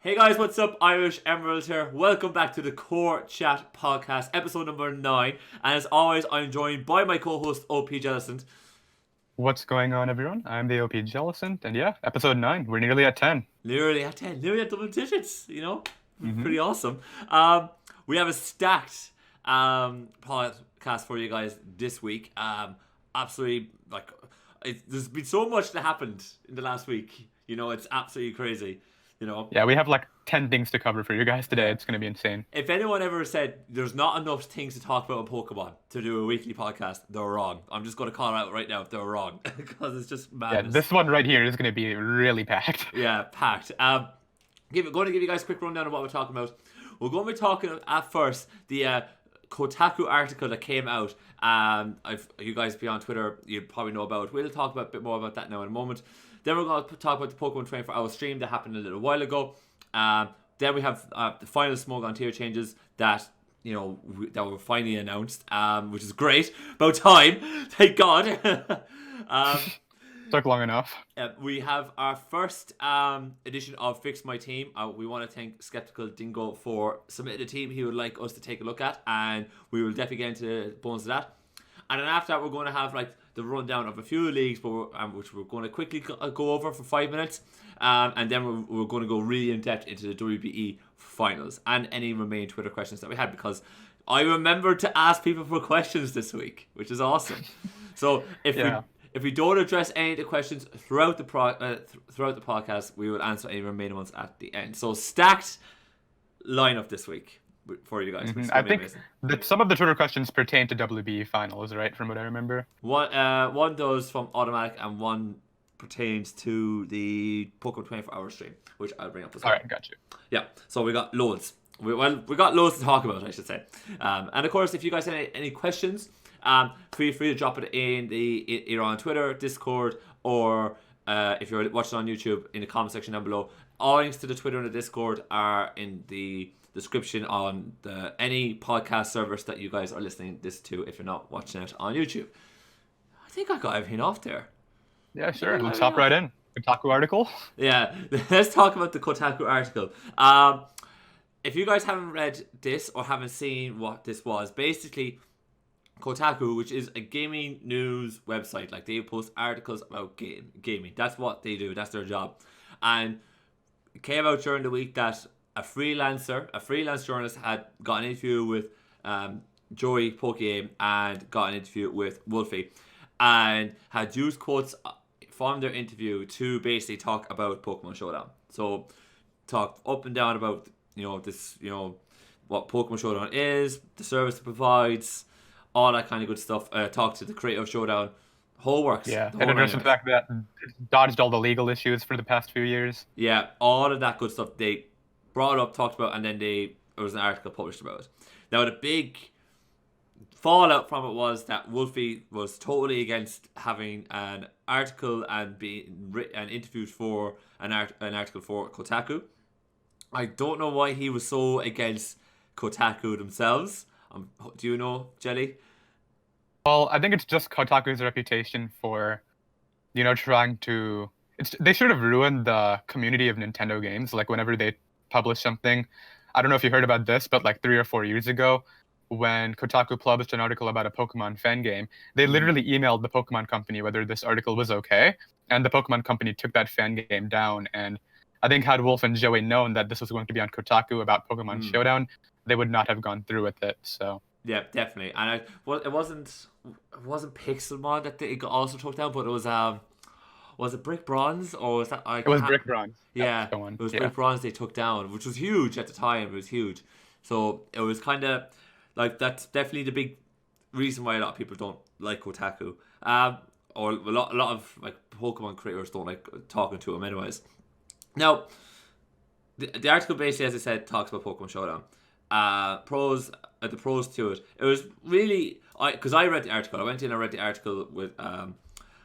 Hey guys, what's up? IrishEmerald here. Welcome back to the Core Chat Podcast, episode number 9. And as always, I'm joined by my co-host, OPJellicent. What's going on, everyone? I'm the OPJellicent, and yeah, episode 9. We're nearly at 10. Nearly at 10, nearly at double digits, Mm-hmm. Pretty awesome. We have a stacked podcast for you guys this week. Absolutely, there's been so much that happened in the last week. It's absolutely crazy. Yeah, we have like 10 things to cover for you guys today. Yeah. It's going to be insane. If anyone ever said there's not enough things to talk about in Pokemon to do a weekly podcast, they're wrong. I'm just going to call it out right now if they're wrong because it's just madness. Yeah, this one right here is going to be really packed. Yeah, packed. Going to give you guys a quick rundown of what we're talking about. We're going to be talking at first the Kotaku article that came out. If you guys be on Twitter, you probably know about it. We'll talk about a bit more about that now in a moment. Then we're going to talk about the Pokemon 24-hour stream that happened a little while ago. Then we have the final Smogon tier changes that that were finally announced, which is great. About time, thank God. Took long enough. We have our first edition of Fix My Team. We want to thank Skeptical Dingo for submitting a team he would like us to take a look at, and we will definitely get into the bones of that. And then after that, we're going to have the rundown of a few leagues, which we're going to quickly go over for 5 minutes. And then we're going to go really in depth into the WBE finals and any remaining Twitter questions that we had, because I remembered to ask people for questions this week, which is awesome. So if we don't address any of the questions throughout the podcast, we will answer any remaining ones at the end. So stacked lineup this week for you guys. I think that some of the Twitter questions pertain to WBE finals, right? From what I remember. One does from automatic, and one pertains to the Pokemon 24-hour stream, which I'll bring up as well. All right, got you. Yeah, so we got loads. We got loads to talk about, I should say. And of course, if you guys have any questions, feel free to drop it in either on Twitter, Discord, or if you're watching on YouTube, in the comment section down below. All links to the Twitter and the Discord are in the description on any podcast service that you guys are listening this to if you're not watching it on YouTube. I think I got everything off there. Yeah, sure. Let's hop right in. Kotaku article. Yeah, let's talk about the Kotaku article. If you guys haven't read this or haven't seen what this was, basically Kotaku, which is a gaming news website, they post articles about gaming. That's what they do. That's their job. And it came out during the week that a freelance journalist had got an interview with Joey Pokegame and got an interview with Wolfie, and had used quotes from their interview to basically talk about Pokemon Showdown. So talk up and down about what Pokemon Showdown is, the service it provides, all that kind of good stuff. Talk to the creator of Showdown, whole works. Yeah, and address the fact that it dodged all the legal issues for the past few years. Yeah, all of that good stuff they brought up, talked about, and then there was an article published about it. Now, the big fallout from it was that Wolfie was totally against having an article and being interviewed for an article for Kotaku. I don't know why he was so against Kotaku themselves. Do you know, Jelly? Well, I think it's just Kotaku's reputation for, trying to... They sort of ruined the community of Nintendo games. Whenever they publish something, I don't know if you heard about this, but 3 or 4 years ago, when Kotaku published an article about a Pokemon fan game, they literally emailed the Pokemon company whether this article was okay, and the Pokemon company took that fan game down. And I think had Wolf and Joey known that this was going to be on Kotaku about Pokemon Showdown, they would not have gone through with it. So yeah, definitely. And it wasn't Pixelmon that they also took down, but it was it Brick Bronze, or was that? It was Brick Bronze. Yeah, it was Brick Bronze they took down, which was huge at the time. It was huge. So it was kind of that's definitely the big reason why a lot of people don't like Kotaku. Or a lot of Pokemon creators don't like talking to them anyways. Now, the article basically, as I said, talks about Pokemon Showdown. The pros to it. It was really, because I read the article. I went in and read the article with a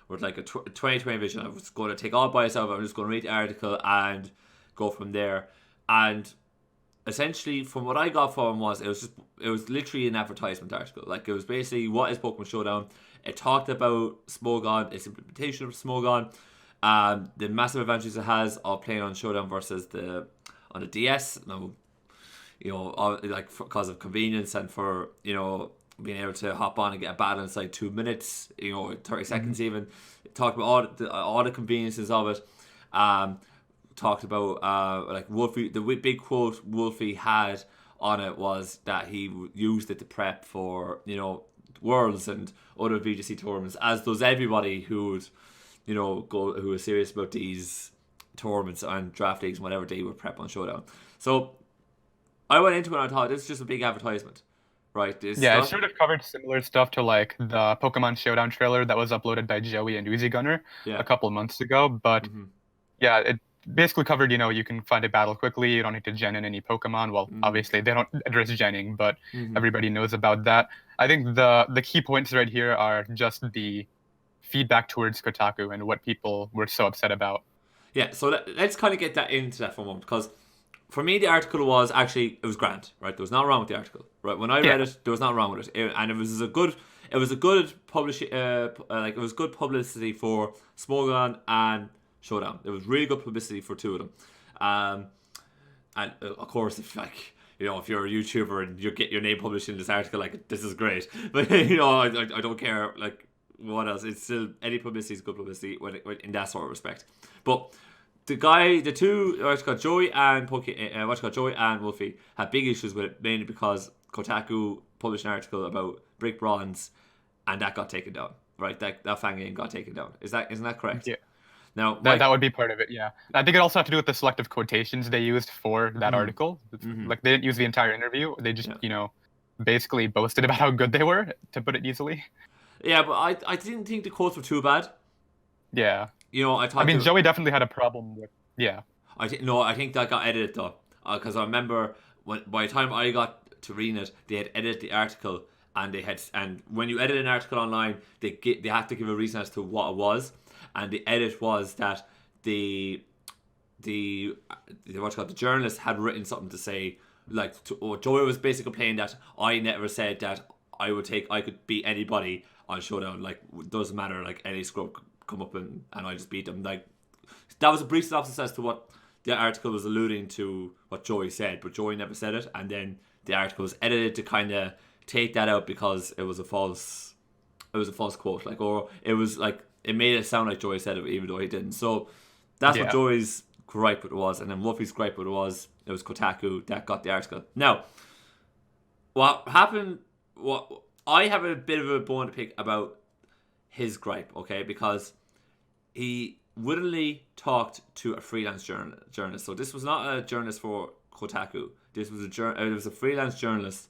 2020 vision. I was going to take all by myself. I'm just going to read the article and go from there. And essentially, from what I got from it was literally an advertisement article. It was basically, what is Pokemon Showdown? It talked about Smogon, its implementation of Smogon, the massive advantages it has of playing on Showdown versus the on the DS. Now, like because of convenience and for being able to hop on and get a battle inside 2 minutes, 30 seconds even. Talked about all the conveniences of it. Talked about like Wolfie. The big quote Wolfie had on it was that he used it to prep for Worlds and other VGC tournaments, as does everybody who would who is serious about these tournaments and draft leagues and whatever they would prep on Showdown. So I went into it and I thought this is just a big advertisement, right? It sort of covered similar stuff to like the Pokemon Showdown trailer that was uploaded by Joey and Uzi Gunner a couple of months ago. But it basically covered, you can find a battle quickly. You don't need to gen in any Pokemon. Well, obviously they don't address genning, but everybody knows about that. I think the key points right here are just the feedback towards Kotaku and what people were so upset about. Yeah, so let's kind of get that into that for a moment, because for me the article was actually, it was grand, right? There was nothing wrong with the article, right? When I read it, there was nothing wrong with it, and it was a good publishing, like it was good publicity for Smogon and Showdown. It was really good publicity for two of them, and of course, if if you're a YouTuber and you get your name published in this article, like, this is great. But I don't care like what else. It's still, any publicity is good publicity in that sort of respect. But the two, Joey and Wolfie had big issues with it, mainly because Kotaku published an article about Brick Bronze, and that got taken down. Right, that fan game got taken down. Isn't that correct? Yeah. Now that would be part of it. Yeah, I think it also had to do with the selective quotations they used for that article. Like, they didn't use the entire interview. They just basically boasted about how good they were, to put it easily. Yeah, but I didn't think the quotes were too bad. Yeah. I mean, Joey definitely had a problem with. Yeah. I think that got edited though, because I remember by the time I got to reading it, they had edited the article, and when you edit an article online, they have to give a reason as to what it was, and the edit was that the journalist had written something to say, like, Joey was basically complaining that I never said that I could beat anybody on Showdown. Like, it doesn't matter, like, any scrub could come up and I just beat them. Like, that was a brief synopsis as to what the article was alluding to, what Joey said, but Joey never said it, and then the article was edited to kind of take that out because it was a false quote, like, or it was like, it made it sound like Joey said it even though he didn't. So that's what Joey's gripe with it was, and then Wolfie's gripe with it was Kotaku that got the article. Now, what happened? I have a bit of a bone to pick about his gripe, okay? Because he willingly talked to a freelance journalist. So this was not a journalist for Kotaku. This was a freelance journalist.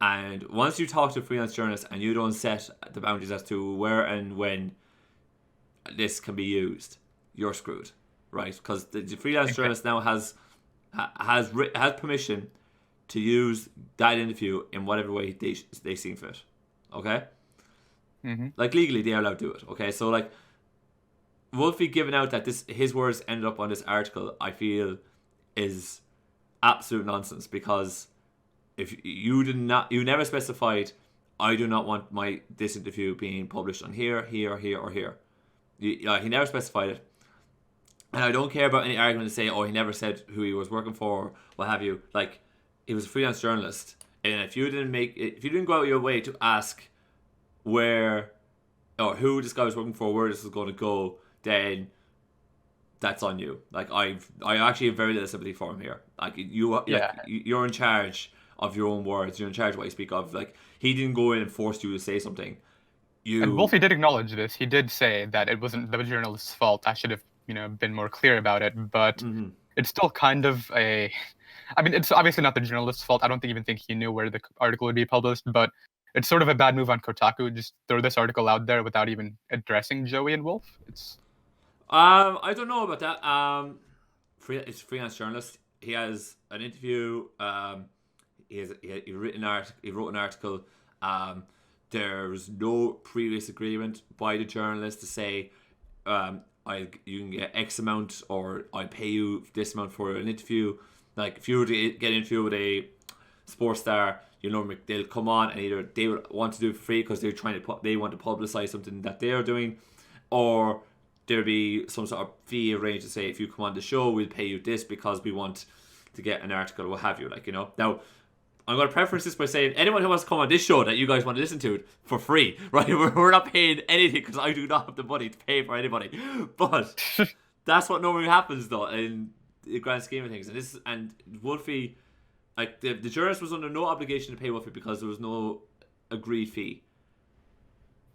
And once you talk to a freelance journalist and you don't set the boundaries as to where and when this can be used, you're screwed, right? Because the freelance journalist now has permission to use that interview in whatever way they seem fit, okay? Like, legally they are allowed to do it, okay? So, like, Wolfie giving out that his words ended up on this article, I feel, is absolute nonsense, because if you never specified, I do not want this interview being published on here, or here. He never specified it. And I don't care about any argument to say, he never said who he was working for, or what have you. Like, he was a freelance journalist, and if you didn't go out your way to ask where or who this guy was working for, where this was going to go, then that's on you. Like, I actually have very little sympathy for him here. Like, you're in charge of your own words. You're in charge of what you speak of. Like, he didn't go in and force you to say something. And Wolfie did acknowledge this. He did say that it wasn't the journalist's fault. I should have, been more clear about it. But it's still kind of it's obviously not the journalist's fault. I don't even think he knew where the article would be published. But it's sort of a bad move on Kotaku. Just throw this article out there without even addressing Joey and Wolf. I don't know about that. It's a freelance journalist. He has an interview. He wrote an article. There's no previous agreement by the journalist to say, you can get X amount, or I pay you this amount for an interview. Like, if you were to get an interview with a sports star, they'll come on and either they would want to do it for free because they want to publicize something that they are doing, or there'll be some sort of fee arranged to say, if you come on the show, we'll pay you this because we want to get an article, what have you, like, you know. Now, I'm going to preface this by saying anyone who wants to come on this show that you guys want to listen to it for free, right? We're not paying anything because I do not have the money to pay for anybody. But that's what normally happens, though, in the grand scheme of things. And Wolfie, like the journalist was under no obligation to pay Wolfie because there was no agreed fee.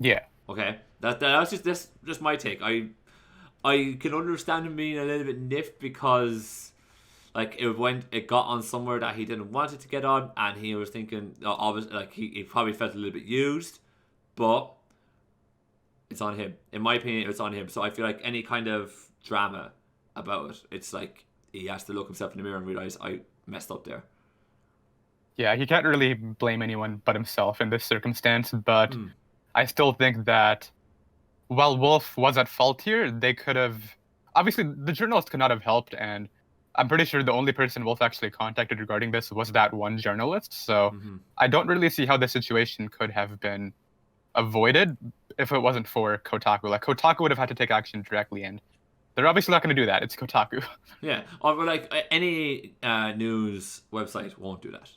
Yeah. Okay, that's just my take. I can understand him being a little bit nipped because, like, it got on somewhere that he didn't want it to get on, and he was thinking, obviously, like he probably felt a little bit used, but it's on him. In my opinion, it's on him. So I feel like any kind of drama about it, it's like he has to look himself in the mirror and realize I messed up there. Yeah, he can't really blame anyone but himself in this circumstance, but I still think that while Wolf was at fault here, they could have... Obviously, the journalist could not have helped, and I'm pretty sure the only person Wolf actually contacted regarding this was that one journalist, so I don't really see how the situation could have been avoided if it wasn't for Kotaku. Like, Kotaku would have had to take action directly, and they're obviously not going to do that. It's Kotaku. Yeah, or like any news website won't do that.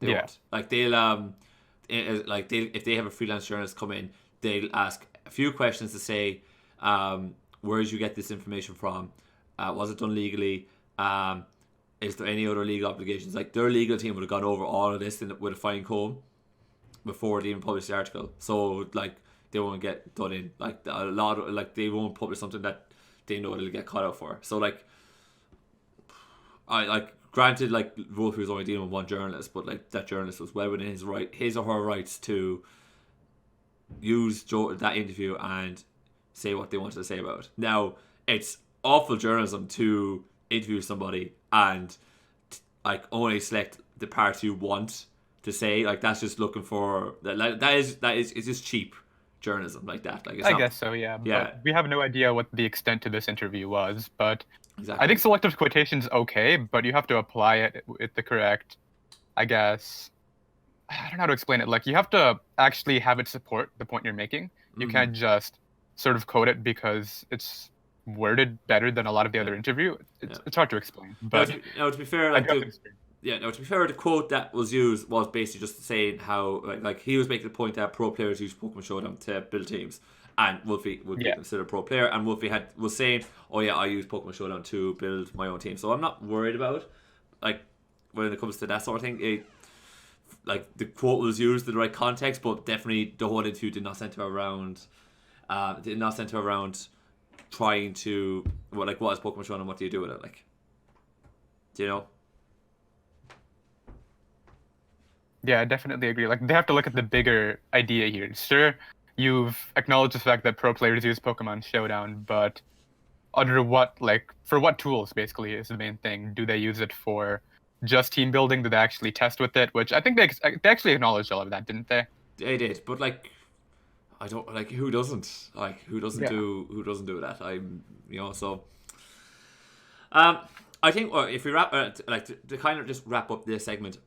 They won't. Like if they have a freelance journalist come in, they'll ask a few questions to say, where did you get this information from? Was it done legally? Is there any other legal obligations? Like, their legal team would have gone over all of this with a fine comb before they even published the article. So, like, they won't get done in. Like, a lot of, like, they won't publish something that they know they'll get caught out for. So, like, granted, like, Wolfie was only dealing with one journalist, but, like, that journalist was well within his or her rights to use that interview and say what they wanted to say about it. Now, it's awful journalism to interview somebody and, like, only select the part you want to say. Like, that's just looking for that is it's just cheap journalism like that. Like, I guess so, yeah. But we have no idea what the extent to this interview was, but exactly. I think selective quotation's okay, but you have to apply it with the correct, I guess, I don't know how to explain it. Like, you have to actually have it support the point you're making. You can't just sort of quote it because it's worded better than a lot of the other interview. It's hard to explain. But to be fair, the quote that was used was basically just saying how like he was making the point that pro players use Pokemon Showdown to build teams, and Wolfie would be considered a pro player, and Wolfie was saying, "Oh yeah, I use Pokemon Showdown to build my own team." So I'm not worried about, like, when it comes to that sort of thing. Like, the quote was used in the right context, but definitely the whole interview did not center around trying to what is Pokemon Showdown and what do you do with it, like, do you know? Yeah, I definitely agree. Like, they have to look at the bigger idea here. Sure, you've acknowledged the fact that pro players use Pokemon Showdown, but under for what tools, basically, is the main thing. Do they use it for just team building? Do they actually test with it? Which I think they actually acknowledged all of that, didn't they? They did, but, like, I don't, like, who doesn't? Like, who doesn't do that? So I think if we wrap to kind of just wrap up this segment,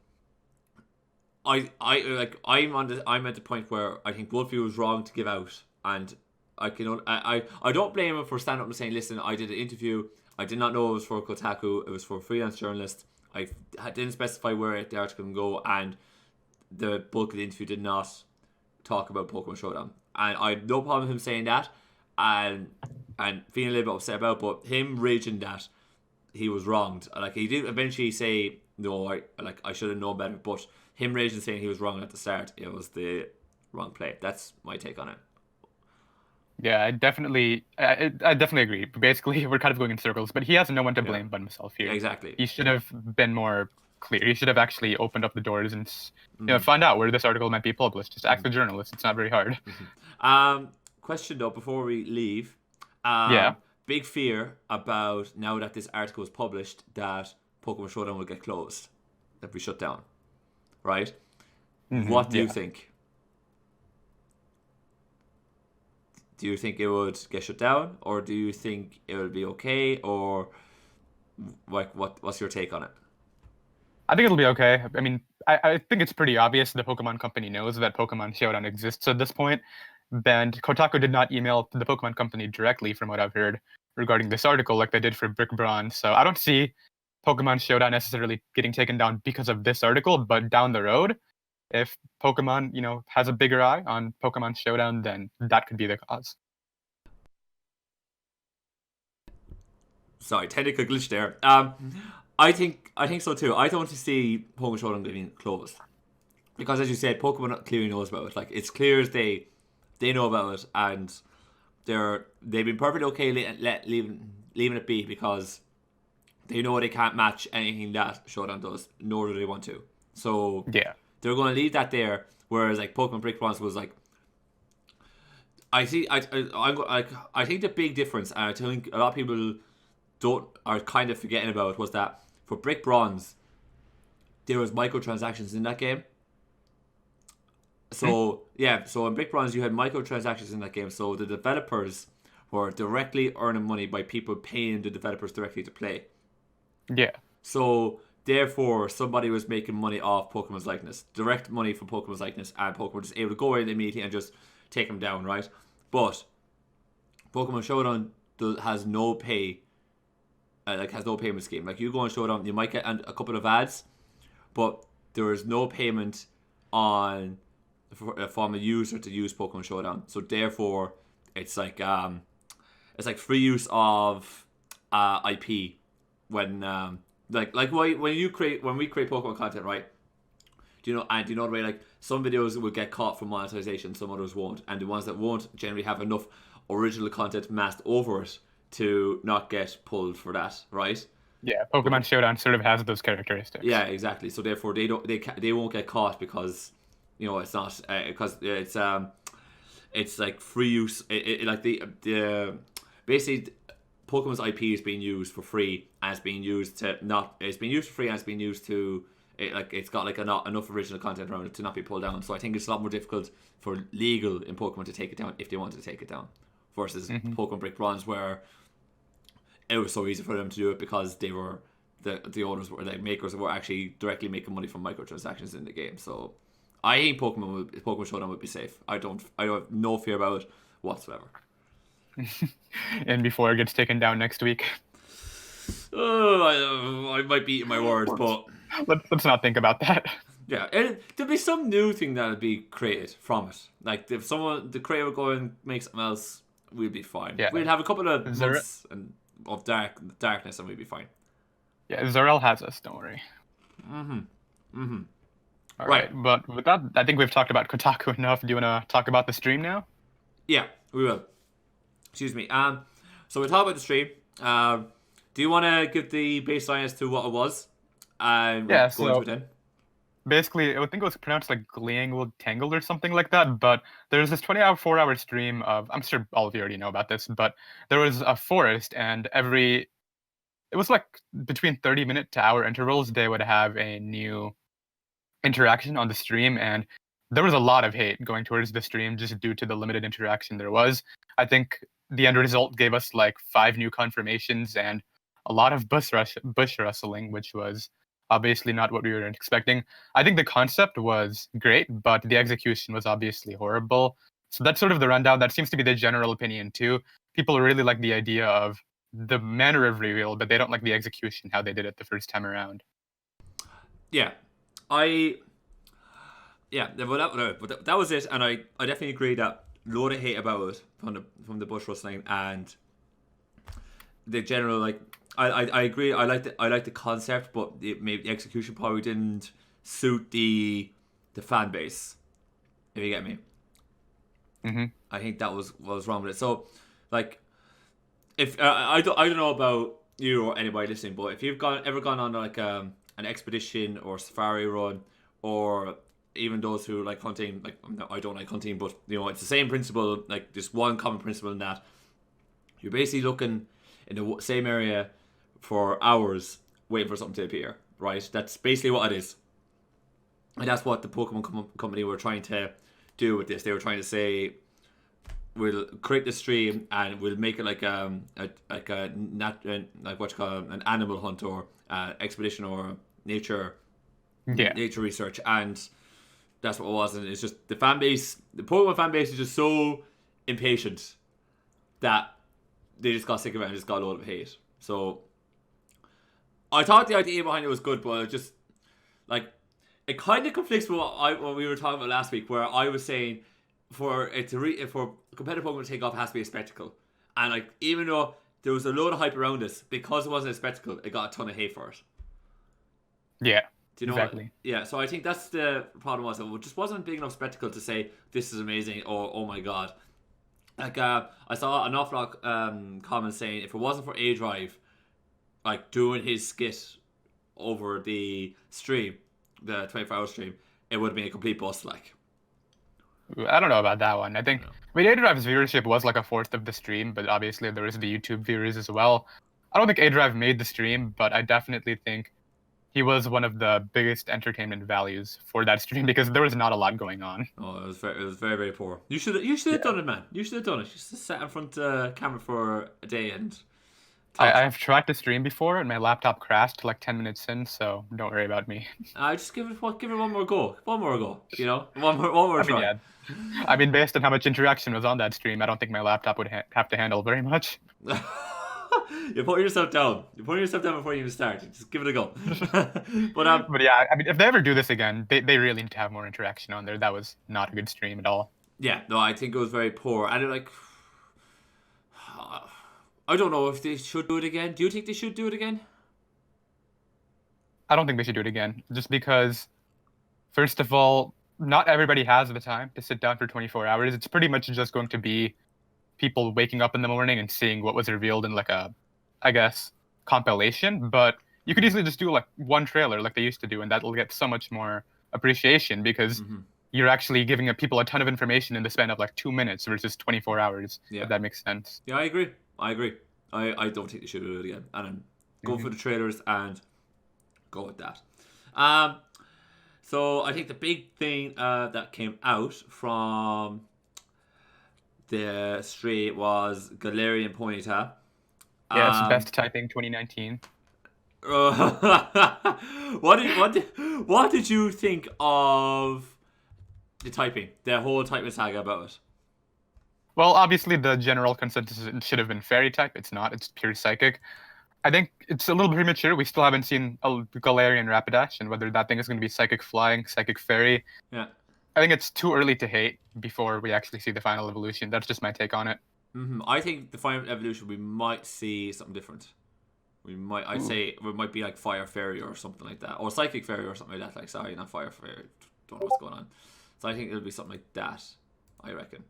I'm at the point where I think Wolfie was wrong to give out, and I don't blame him for standing up and saying, listen, I did an interview, I did not know it was for Kotaku, it was for a freelance journalist, I didn't specify where the article can go, and the bulk of the interview did not talk about Pokemon Showdown. And I have no problem with him saying that and feeling a little bit upset about it, but him raging that he was wronged. Like, he did eventually say, no, I should have known better, but him raging saying he was wrong at the start, it was the wrong play. That's my take on it. Yeah, I definitely agree. Basically, we're kind of going in circles, but he has no one to blame but himself here. Exactly. He should have been more clear. He should have actually opened up the doors and find out where this article might be published. Just ask the journalist. It's not very hard. Question though, before we leave. Big fear about, now that this article was published, that Pokemon Showdown will get closed, that we shut down, right? What do you think? Do you think it would get shut down, or do you think it will be okay, or like what's your take on it? I think it'll be okay. I mean, I think it's pretty obvious the Pokemon Company knows that Pokemon Showdown exists at this point. And Kotaku did not email the Pokemon Company directly, from what I've heard, regarding this article like they did for Brick Bronze. So I don't see Pokemon Showdown necessarily getting taken down because of this article, but down the road, if Pokemon, has a bigger eye on Pokemon Showdown, then that could be the cause. Sorry, technical glitch there. I think so too. I don't want to see Pokemon Showdown getting closed because, as you said, Pokemon clearly knows about it. Like, it's clear as they know about it, and they've been perfectly okay leaving it be because they know they can't match anything that Showdown does, nor do they want to. So yeah, they're going to leave that there. Whereas like Pokemon Brick Bronze was like, I think the big difference, and I think a lot of people are kind of forgetting about, was that for Brick Bronze, there was microtransactions in that game. So so in Brick Bronze you had microtransactions in that game. So the developers were directly earning money by people paying the developers directly to play. Yeah. So therefore, somebody was making money off Pokemon's likeness, direct money from Pokemon's likeness, and Pokemon were just able to go in immediately and just take them down, right? But Pokemon Showdown has no pay, has no payment scheme. Like, you go on Showdown, you might get a couple of ads, but there is no payment from a user to use Pokemon Showdown. So therefore, it's like free use of IP when when we create Pokemon content, right? Do you know the way, like, some videos will get caught for monetization, some others won't, and the ones that won't generally have enough original content masked over it to not get pulled for that, right? Yeah, Pokemon Showdown sort of has those characteristics. Yeah, exactly. So therefore, they won't get caught because it's not because it's like free use. Like the basically Pokemon's IP is being used for free, and it's being used for free, and it's being used to it's got like not enough original content around it to not be pulled down. So I think it's a lot more difficult for legal in Pokemon to take it down if they wanted to take it down, versus Pokemon Brick Bronze, where it was so easy for them to do it because they were the owners were the makers were actually directly making money from microtransactions in the game. So I think Pokemon Showdown would be safe. I have no fear about it whatsoever. And before it gets taken down next week. Oh, I might be eating my words, but let's not think about that. Yeah, and there'll be some new thing that'll be created from it. Like, if the creator will go and make something else, we'll be fine. Yeah. We'll have a couple of months of darkness, and we'll be fine. Yeah, Zarel has us. Don't worry. All right, but with that, I think we've talked about Kotaku enough. Do you want to talk about the stream now? Yeah, we will. Excuse me. So we'll talk about the stream. Do you want to give the baseline as to what it was? Yeah, go into it then. Basically, I think it was pronounced like Gleangwood Tangled or something like that, but there's this 4-hour stream of, I'm sure all of you already know about this, but there was a forest, and it was like between 30-minute to hour intervals, they would have a new interaction on the stream, and there was a lot of hate going towards the stream just due to the limited interaction there was. I think the end result gave us like 5 new confirmations and a lot of bush rustling, which was obviously not what we were expecting. I think the concept was great, but the execution was obviously horrible. So that's sort of the rundown. That seems to be the general opinion too. People really like the idea of the manner of reveal, but they don't like the execution, how they did it the first time around. Yeah, that was it, and I definitely agree that load of hate about it from the bush rustling and the general, like, I agree. I like the concept, but maybe the execution probably didn't suit the fan base. If you get me. Mm-hmm. I think that was what was wrong with it. So, like, if I don't know about you or anybody listening, but if you've ever gone on like an expedition or safari run, or even those who like hunting, like, I don't like hunting, but it's the same principle, like just one common principle in that you're basically looking in the same area for hours waiting for something to appear, right? That's basically what it is. And that's what the Pokemon company were trying to do with this. They were trying to say, we'll create the stream and we'll make it like an animal hunt or expedition or nature research, and that's what it was. And it's just the Pokemon fan base is just so impatient that they just got sick of it and just got a load of hate. So I thought the idea behind it was good, but it just like it kind of conflicts with what we were talking about last week, where I was saying for competitive Pokemon to take off, it has to be a spectacle, and like even though there was a load of hype around this, because it wasn't a spectacle, it got a ton of hate for it. Yeah. Do you know exactly. what? Yeah, so I think that's the problem. Was it just wasn't a big enough spectacle to say this is amazing or oh my god. Like I saw an awful lot comments saying if it wasn't for A Drive, like doing his skit over the stream, the 24-hour stream, it would have been a complete bust. Like, I don't know about that one. I think A-Drive's viewership was like a fourth of the stream, but obviously there is the YouTube viewers as well. I don't think A-Drive made the stream, but I definitely think he was one of the biggest entertainment values for that stream because there was not a lot going on. Oh, it was very, very poor. You should have done it, man. You should have done it. You just sat in front of camera for a day and. I've tried to stream before and my laptop crashed like 10 minutes in, so don't worry about me. Just give it one more go. One more go. You know, one more try. Yeah. I mean, based on how much interaction was on that stream, I don't think my laptop would have to handle very much. You're putting yourself down. You're putting yourself down before you even start. Just give it a go. But yeah, I mean, if they ever do this again, they really need to have more interaction on there. That was not a good stream at all. Yeah, no, I think it was very poor. And I don't know if they should do it again. Do you think they should do it again? I don't think they should do it again. Just because, first of all, not everybody has the time to sit down for 24 hours. It's pretty much just going to be people waking up in the morning and seeing what was revealed in like a, I guess, compilation. But you could easily just do like one trailer like they used to do, and that'll get so much more appreciation because you're actually giving people a ton of information in the span of like 2 minutes versus 24 hours. Yeah. If that makes sense. Yeah, I agree. I don't think they should do it again. And go for the trailers and go with that. So I think the big thing that came out from the stream was Galarian Ponyta. Yeah, it's best typing 2019. What did you think of the typing? The whole typing saga about it? Well, obviously the general consensus is it should have been fairy type. It's not. It's pure psychic. I think it's a little premature. We still haven't seen a Galarian Rapidash, and whether that thing is going to be psychic flying, psychic fairy. Yeah. I think it's too early to hate before we actually see the final evolution. That's just my take on it. I think the final evolution we might see something different. I'd say it might be like Fire Fairy or something like that, or Psychic Fairy or something like that. Like, sorry, not Fire Fairy. Don't know what's going on. So I think it'll be something like that. I reckon.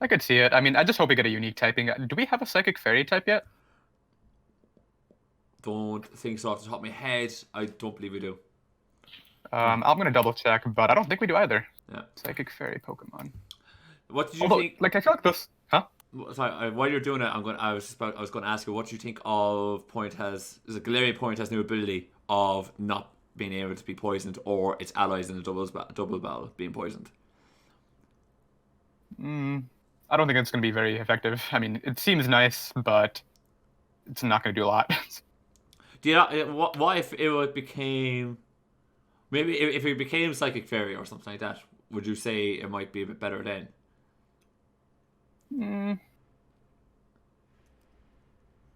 I could see it. I mean, I just hope we get a unique typing. Do we have a Psychic Fairy type yet? Don't think so off the top of my head. I don't believe we do. I'm gonna double check, but I don't think we do either. Yeah. Psychic Fairy Pokemon. What did you think? Like, I feel like this. Huh? Sorry. While you're doing it, I was going to ask you, what do you think of Galarian Ponyta's new ability of not being able to be poisoned, or its allies in a double battle being poisoned? I don't think it's going to be very effective. I mean, it seems nice, but it's not going to do a lot. What if it became... Maybe if it became Psychic Fairy or something like that, would you say it might be a bit better then?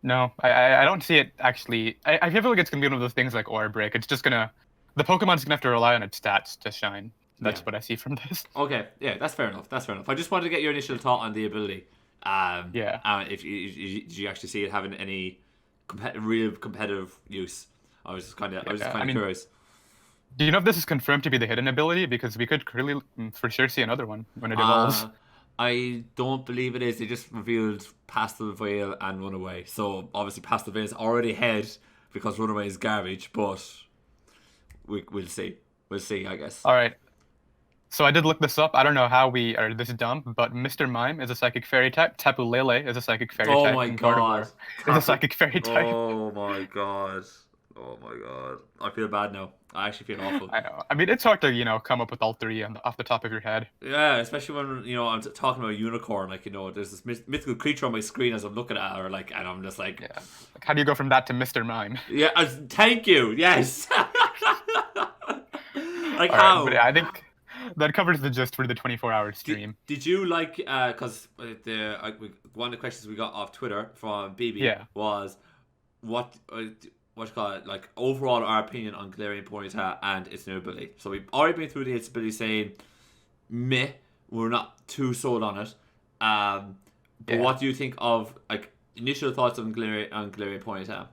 No, I don't see it actually. I feel like it's going to be one of those things like Aura Break. It's just going to... The Pokemon's going to have to rely on its stats to shine. That's what I see from this. Okay, yeah, that's fair enough. I just wanted to get your initial thought on the ability. If you actually see it having any real competitive use, I was just kind of curious. Do you know if this is confirmed to be the hidden ability? Because we could really, for sure, see another one when it evolves. I don't believe it is. They just revealed Pastel Veil and Runaway. So obviously Pastel Veil is already ahead because Runaway is garbage. But we'll see. We'll see, I guess. All right. So I did look this up. I don't know how we are this dumb, but Mr. Mime is a Psychic Fairy type. Tapu Lele is a Psychic Fairy type. Oh my god. Is a Psychic Fairy type. Oh my god. I feel bad now. I actually feel awful. I know. I mean, it's hard to, come up with all three off the top of your head. Yeah, especially when, I'm talking about a unicorn. Like, there's this mythical creature on my screen as I'm looking at her, like, and I'm just like... Yeah. Like, how do you go from that to Mr. Mime? Yeah, thank you. Yes. Like, all how? Right, but yeah, I think that covers the gist for the 24-hour stream. Did you like, because one of the questions we got off Twitter from BB was, what what you call it, like overall our opinion on Galarian Ponyta and its new ability. So we've already been through the its ability saying meh, we're not too sold on it. But what do you think of like initial thoughts on Galarian Ponyta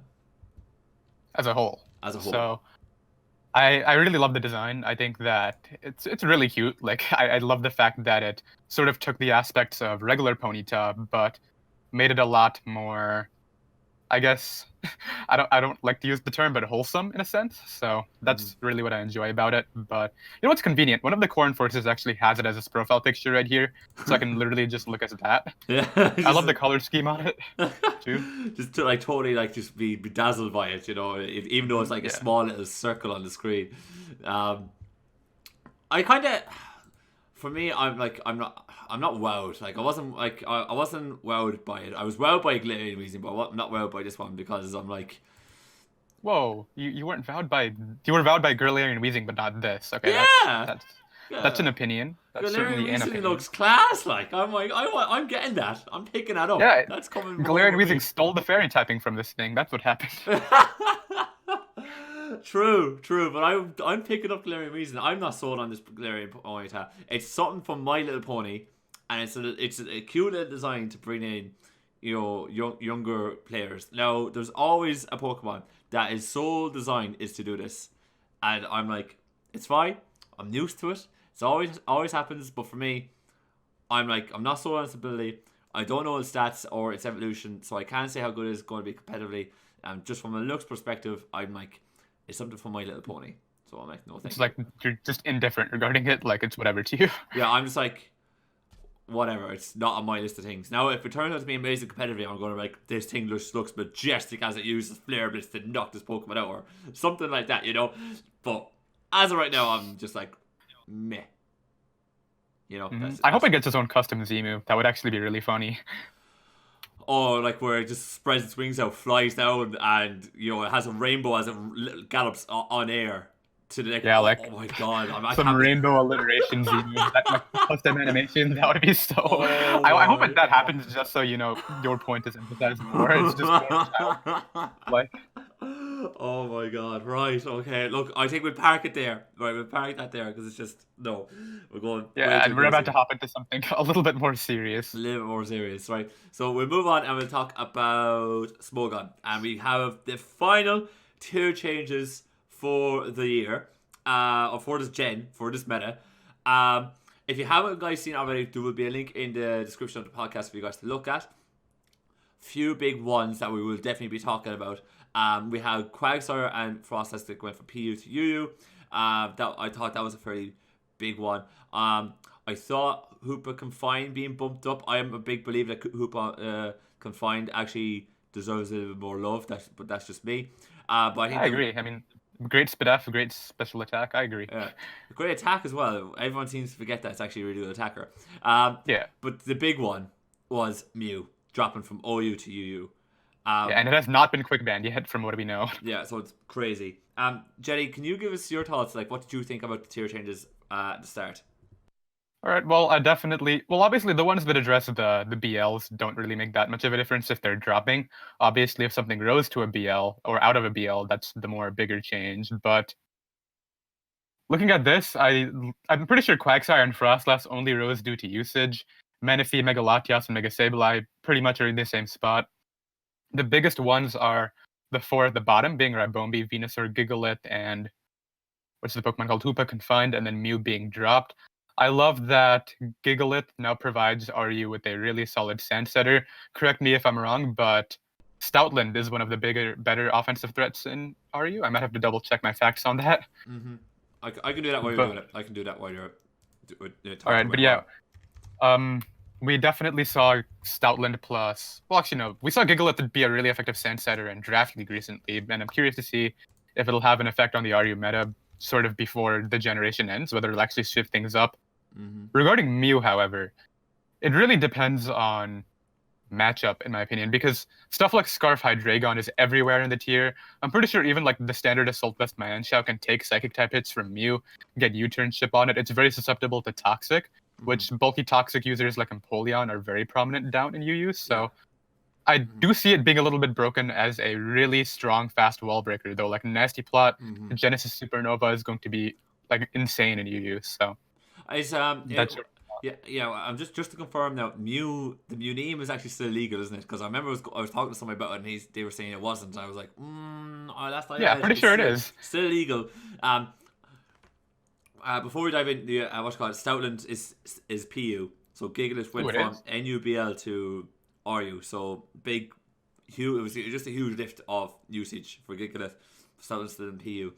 as a whole. as a whole? So I really love the design. I think that it's really cute. Like I love the fact that it sort of took the aspects of regular Ponyta, but made it a lot more, I guess, I don't like to use the term, but wholesome in a sense. So that's really what I enjoy about it. But you know what's convenient? One of the Corn Forces actually has it as its profile picture right here, so I can literally just look at that. Yeah, I love the color scheme on it too. Just to like totally like just be bedazzled by it, you know, even though it's like a small little circle on the screen. I kind of, for me, I'm not wowed. Like I wasn't wowed by it. I was wowed by Galarian Weezing, but I'm not wowed by this one because I'm like, whoa, you weren't wowed by Galarian Weezing, but not this. Okay, yeah, that's an opinion. That's certainly an opinion. Looks class. Like I'm getting that. I'm picking that up. Yeah, that's coming. Galarian Weezing stole the fairy typing from this thing. That's what happened. True, but I'm picking up Galarian Weezing. I'm not sold on this Galarian Ponyta. It's something from My Little Pony, and it's a cute little design to bring in, you know, younger players. Now, there's always a Pokemon that is sole design is to do this, and I'm like, it's fine. I'm used to it. It's always happens. But for me, I'm not sold on its ability. I don't know its stats or its evolution, so I can't say how good it is going to be competitively. Just from a looks perspective, I'm like, it's something from My Little Pony. So I'm like, no thank you. It's like you're just indifferent regarding it, like it's whatever to you. Yeah, I'm just like, whatever. It's not on my list of things. Now, if it turns out to be amazing competitively, I'm going to be like, this thing just looks majestic as it uses Flare Blitz to knock this Pokemon out or something like that, you know? But as of right now, I'm just like, meh. You know? I hope it gets its own custom Z-move. That would actually be really funny. Oh, like where it just spreads its wings out, flies down, and you know it has a rainbow as it gallops on air to the next. Yeah, like oh my god, some rainbow alliteration Z-move. That like custom animation. That would be so. I hope that happens just so you know your point is emphasized more. It's just more like. Oh my god! Right, okay. Look, I think we'll park it there. Right, we'll park that there because it's just no. We're going. Yeah, and we're about to hop into something a little bit more serious. A little bit more serious, right? So we'll move on and we'll talk about Smogon, and we have the final tier changes for the year, or for this gen, for this meta. If you haven't guys seen it already, there will be a link in the description of the podcast for you guys to look at. Few big ones that we will definitely be talking about. We have Quagsire and Frostastic went from PU to UU. That I thought that was a fairly big one. I thought Hoopa Confined being bumped up. I am a big believer that Hoopa Confined actually deserves a little bit more love. But that's just me. But I agree. I mean, great speed F, great special attack. I agree. Great attack as well. Everyone seems to forget that it's actually a really good attacker. Yeah. But the big one was Mew dropping from OU to UU. And it has not been quick banned yet, from what we know. Yeah, so it's crazy. Jetty, can you give us your thoughts? Like, what did you think about the tier changes at the start? All right. Well, obviously the ones that address the BLs don't really make that much of a difference if they're dropping. Obviously, if something rose to a BL or out of a BL, that's the more bigger change. But looking at this, I'm pretty sure Quagsire and Frostlass only rose due to usage. Manaphy, Mega Latias, and Mega Sableye pretty much are in the same spot. The biggest ones are the four at the bottom, being Ribombee, Venusaur, Gigalith, and what's the Pokemon called? Hoopa Confined, and then Mew being dropped. I love that Gigalith now provides RU with a really solid Sand Setter. Correct me if I'm wrong, but Stoutland is one of the better offensive threats in RU. I might have to double check my facts on that. Mm-hmm. I can do that while you're doing it. I can do that while you're talking. All right, but yeah. We definitely saw Stoutland plus... Well, actually, no. We saw Gigalith be a really effective Sand Setter in Draft League recently, and I'm curious to see if it'll have an effect on the RU meta sort of before the generation ends, whether it'll actually shift things up. Mm-hmm. Regarding Mew, however, it really depends on matchup, in my opinion, because stuff like Scarf Hydreigon is everywhere in the tier. I'm pretty sure even like the standard Assault Vest Mienshao can take Psychic-type hits from Mew, get U-turn chip on it. It's very susceptible to Toxic, which bulky Toxic users like Empoleon are very prominent down in UU, so I do see it being a little bit broken as a really strong, fast wall breaker, though. Like Nasty Plot, Genesis Supernova is going to be like insane in UU. So It's that's yeah. I'm just to confirm now. The Mew name is actually still legal, isn't it? Because I remember I was talking to somebody about it, and they were saying it wasn't. I was like, oh, that's not. yeah, pretty sure it is. Still legal. Before we dive in, the what's it called Stoutland is PU. So Gigalith went from NUBL to RU. So huge. It was just a huge lift of usage for Gigalith. Stoutland's still in PU.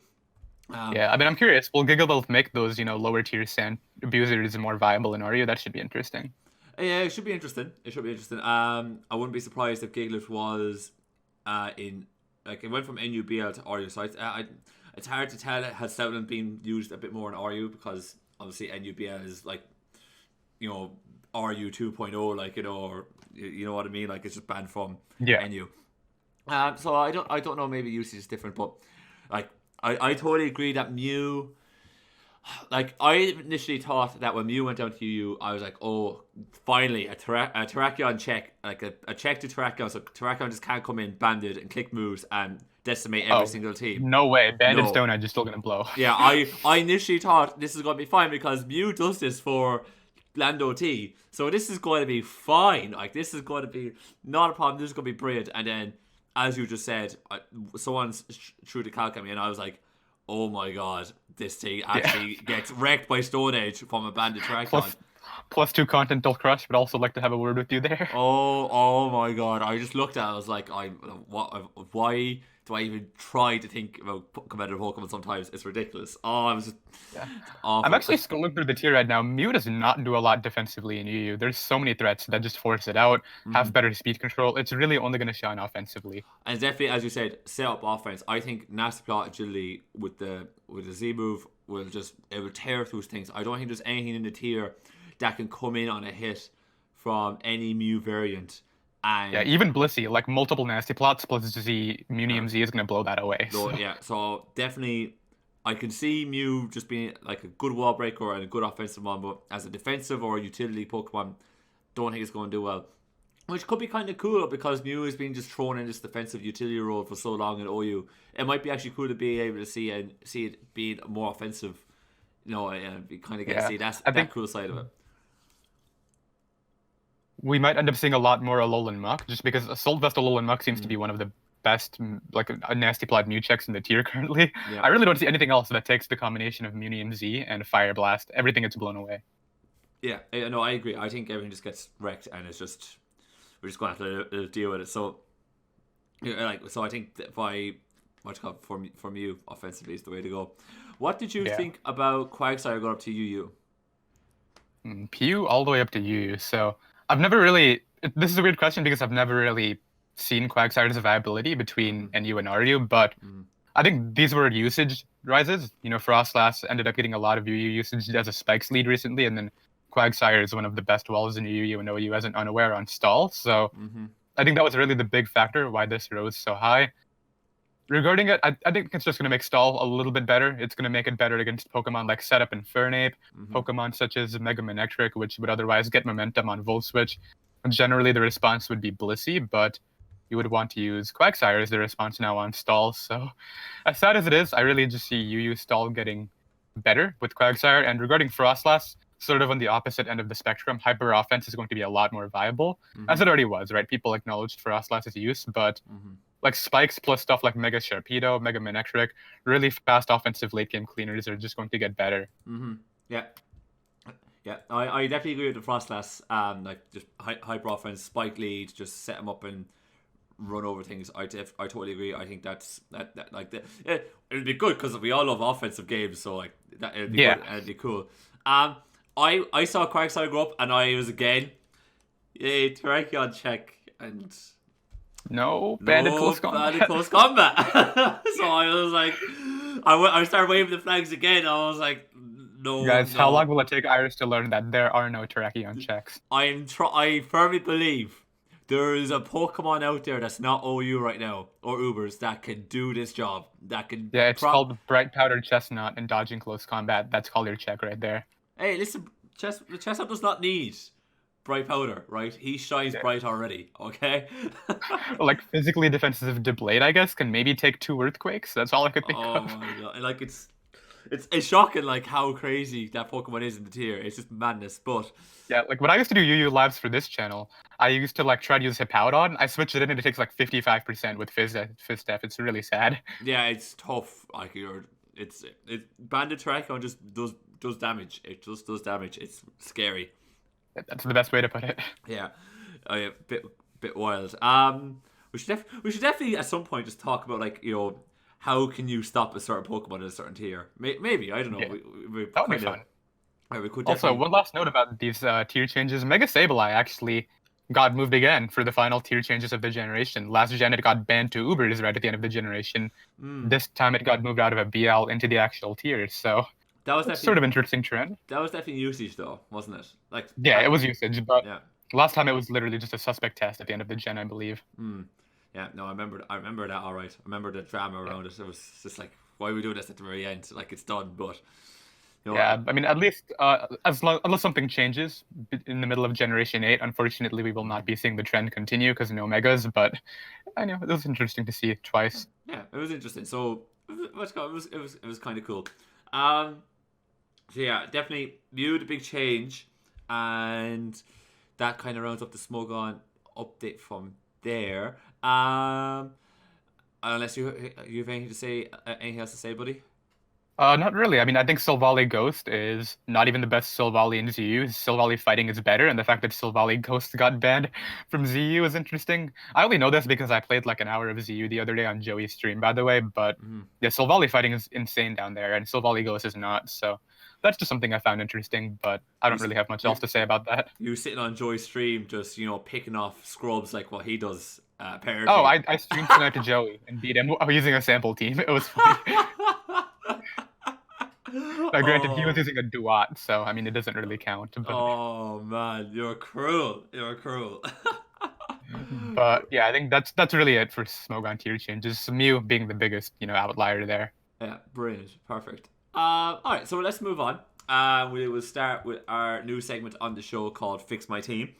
Yeah, I mean, I'm curious. Will Gigalith make those, lower tier sand abusers more viable in RU? That should be interesting. Yeah, it should be interesting. I wouldn't be surprised if Gigalith was in it went from NUBL to RU. So it's hard to tell has Stoutland been used a bit more in RU because obviously NUBL is like RU 2.0, like or you know what I mean. Like it's just banned from NU. So I don't know. Maybe usage is different, but like. I totally agree that Mew. Like I initially thought that when Mew went down to UU, I was like, oh, finally a Terrakion check, like a check to Terrakion, so Terrakion just can't come in banded and click moves and decimate every single team. No way, banded Stone Edge is still gonna blow. Yeah, I initially thought this is gonna be fine because Mew does this for Lando T, so this is going to be fine. Like this is going to be not a problem. This is going to be brilliant, and then. As you just said, someone threw the calc at me, and I was like, "Oh my god, this thing actually gets wrecked by Stone Age from a banded Terrakion." Plus 2 content Dull Crush, but also like to have a word with you there. Oh my god! I just looked at it. I was like, why do I even try to think about competitive Pokemon sometimes? It's ridiculous. Oh, I was just awful. I'm actually scrolling through the tier right now. Mew does not do a lot defensively in UU. There's so many threats that just force it out, have better speed control. It's really only going to shine offensively. And definitely, as you said, set up offense. I think Nasty Plot Agility with the Z move will tear through things. I don't think there's anything in the tier that can come in on a hit from any Mew variant. And even Blissey, like multiple Nasty Plots plus Z, Munium Z is going to blow that away. So definitely, I can see Mew just being like a good wall breaker and a good offensive one, but as a defensive or utility Pokemon, don't think it's going to do well. Which could be kind of cool because Mew has been just thrown in this defensive utility role for so long in OU. It might be actually cool to be able to see it being more offensive. And we kind of get to see that cool side of it. We might end up seeing a lot more Alolan Muck, just because Assault Vest Alolan Muck seems to be one of the best, like a Nasty Plot Mew checks in the tier currently. Yeah. I really don't see anything else that takes the combination of Munium Z and Fire Blast. Everything gets blown away. Yeah, no, I agree. I think everything just gets wrecked, and we're just going to have to deal with it. So, I think that for Mew offensively is the way to go. What did you think about Quagsire going up to UU? PU all the way up to UU. So I've never really. This is a weird question because I've never really seen Quagsire's viability between NU and RU, but I think these were usage rises. Frostlass ended up getting a lot of UU usage as a Spikes lead recently, and then Quagsire is one of the best walls in UU and OU as an unaware on stall. So I think that was really the big factor why this rose so high. Regarding it, I think it's just going to make stall a little bit better. It's going to make it better against Pokemon like Setup and Fernape, Pokemon such as Mega Manectric, which would otherwise get momentum on Volt Switch. Generally, the response would be Blissey, but you would want to use Quagsire as the response now on stall. So as sad as it is, I really just see UU stall getting better with Quagsire. And regarding Frostlass, sort of on the opposite end of the spectrum, Hyper Offense is going to be a lot more viable, as it already was, right? People acknowledged Frostlass's use, but like Spikes plus stuff like Mega Sharpedo, Mega Manectric, really fast offensive late game cleaners are just going to get better. Yeah, I definitely agree with the Frostlass. Like just hyper offense, spike lead, just set them up and run over things. I totally agree. I think that it'd be good because we all love offensive games, so like that it'd be good and it'd be cool. I saw Quagsire go up and I was again, yay, Terrakion check and. No, banded close combat. So I was like, I started waving the flags again. I was like, no. Guys, how long will it take Irish to learn that there are no Terrakion checks? I firmly believe there is a Pokemon out there that's not OU right now or Ubers that can do this job. That can. Yeah, it's called Bright Powdered Chestnut and dodging close combat. That's called your check right there. Hey, listen, the Chestnut does not need bright powder, right? He shines bright already, okay? Like physically defensive Deblade, I guess, can maybe take 2 earthquakes. That's all I could think Oh of. my god! Like it's shocking, like how crazy that Pokemon is in the tier. It's just madness. But Yeah, like when I used to do UU labs for this channel, I used to like try to use Hippowdon. I switched it in and it takes like 55% with Fizz Def. It's really sad. yeah, it's tough. Like it's Bandit Terrakion just does damage. It just does damage. It's scary. That's the best way to put it. Yeah, yeah, bit wild. We should definitely at some point just talk about like how can you stop a certain Pokemon in a certain tier? Maybe I don't know. Yeah, We that would be kind of fun. we could Also, definitely. one last note about these tier changes. Mega Sableye actually got moved again for the final tier changes of the generation. Last gen, it got banned to Ubers right at the end of the generation. This time, it got moved out of a BL into the actual tiers. So That was it's sort definitely of interesting trend. usage though, wasn't it? Like Yeah, it was usage, but yeah. last time it was literally just a suspect test at the end of the gen, I believe. Yeah, no, I remember that all right. I remember the drama around it. It was just like, why are we doing this at the very end? Like it's done, but Yeah, I mean, at least unless something changes in the middle of Generation 8, unfortunately, we will not be seeing the trend continue because no megas. But I know it was interesting to see it twice. yeah, it was interesting. So it was kind of cool. So yeah, definitely viewed a big change, and that kind of rounds up the Smogon update from there. Unless you have anything to say, anything else to say, buddy? Not really. I mean, I think Silvally Ghost is not even the best Silvally in ZU. Silvally Fighting is better, and the fact that Silvally Ghost got banned from ZU is interesting. I only know this because I played like an hour of ZU the other day on Joey's stream, by the way. But yeah, Silvally Fighting is insane down there, and Silvally Ghost is not. So that's just something I found interesting, but I don't really have much else to say about that. You sitting on Joy's stream, just picking off scrubs like what he does. Apparently. Oh, I streamed tonight to Joey and beat him using a sample team. It was funny. Now, granted, he was using a Duat, so I mean, it doesn't really count. But oh man, you're cruel. You're cruel. but yeah, I think that's really it for Smogon tier changes. Mew being the biggest, outlier there. Yeah, brilliant, perfect. All right, so let's move on. We will start with our new segment on the show called "Fix My Team."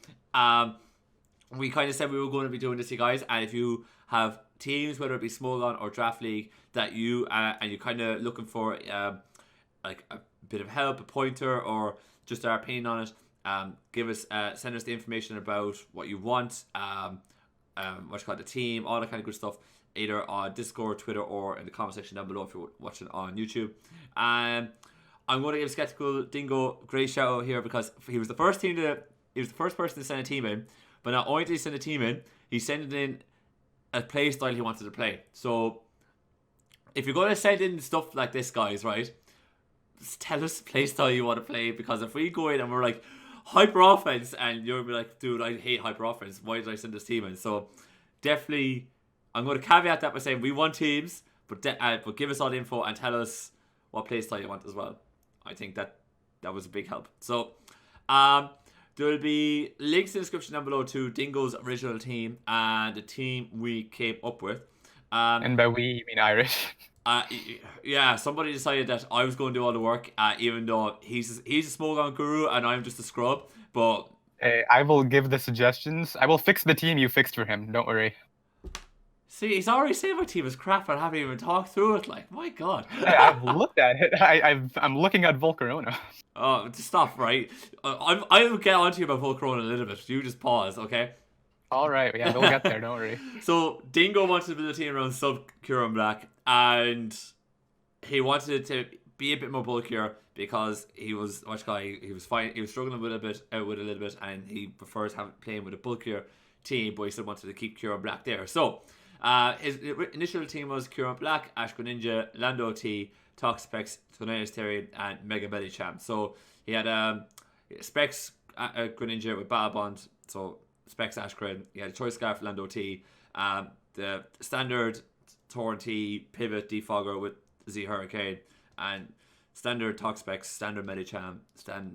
We kind of said we were going to be doing this, you guys, and if you have teams, whether it be Smogon or Draft League, that you and you're kind of looking for like a bit of help, a pointer, or just our opinion on it, send us the information about what you want, what's called the team, all that kind of good stuff, either on Discord, Twitter, or in the comment section down below if you're watching on YouTube. I'm going to give Skeptical Dingo a great shout out here because he was the first person to send a team in, but not only did he send a team in, he sent in a play style he wanted to play. So if you're going to send in stuff like this, guys, right, just tell us the play style you want to play, because if we go in and we're like hyper offense and you'll be like, dude, I hate hyper offense, why did I send this team in? So definitely I'm going to caveat that by saying we want teams, but give us all the info and tell us what play style you want as well. I think that was a big help. So there will be links in the description down below to Dingo's original team and the team we came up with. And by we, you mean Irish. Yeah, somebody decided that I was going to do all the work, even though he's a Smogon guru and I'm just a scrub. But Hey, I will give the suggestions. I will fix the team you fixed for him. Don't worry. see, he's already saying my team is crap and I haven't even talked through it. Like, my God. Hey, I've looked at it. I'm looking at Volcarona. Oh, stop, right? I'll get onto you about Volcarona in a little bit. You just pause, okay? All right, yeah, we'll get there. Don't worry. So Dingo wanted to build a team around Sub Cure and Black, and he wanted it to be a bit more bulkier because he was struggling with a little bit, and he prefers playing with a bulkier team, but he still wanted to keep Cure and Black there. So his initial team was Cure and Black, Ash Greninja, Lando T, Toxapex, Tornado Therian, and Mega Medicham. So he had Specs Greninja with Battle Bond, so Specs Ashgren. He had a Choice Scarf, Lando T, the standard Torn T, Pivot, Defogger with Z Hurricane, and standard Toxapex, standard Medicham,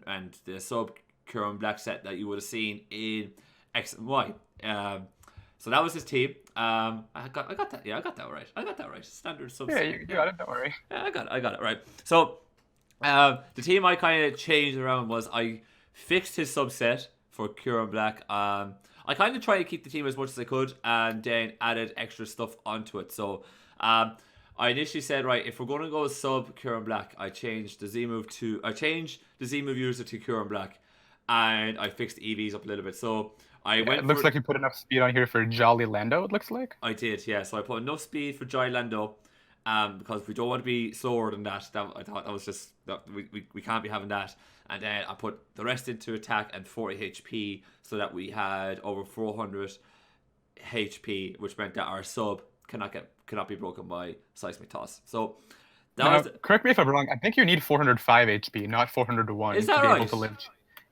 and the sub Cure Black set that you would have seen in X and Y. So that was his team. I got that. Yeah, I got that right. Standard sub. Yeah, you got it. Don't worry. Yeah, I got it right. So the team I kind of changed around was I fixed his subset for Kieran Black. I kind of tried to keep the team as much as I could, and then added extra stuff onto it. So I initially said, right, if we're going to go sub Kieran Black, I changed the Z move user to Kieran Black, and I fixed the EVs up a little bit. So I went. It looks like you put enough speed on here for Jolly Lando. It looks like I did, yeah. So I put enough speed for Jolly Lando, because we don't want to be slower than that. I thought that was just we can't be having that. And then I put the rest into attack and 40 HP, so that we had over 400 HP, which meant that our sub cannot be broken by Seismic Toss. So correct me if I'm wrong. I think you need 405 HP, not 401 Is that to be right? able to live.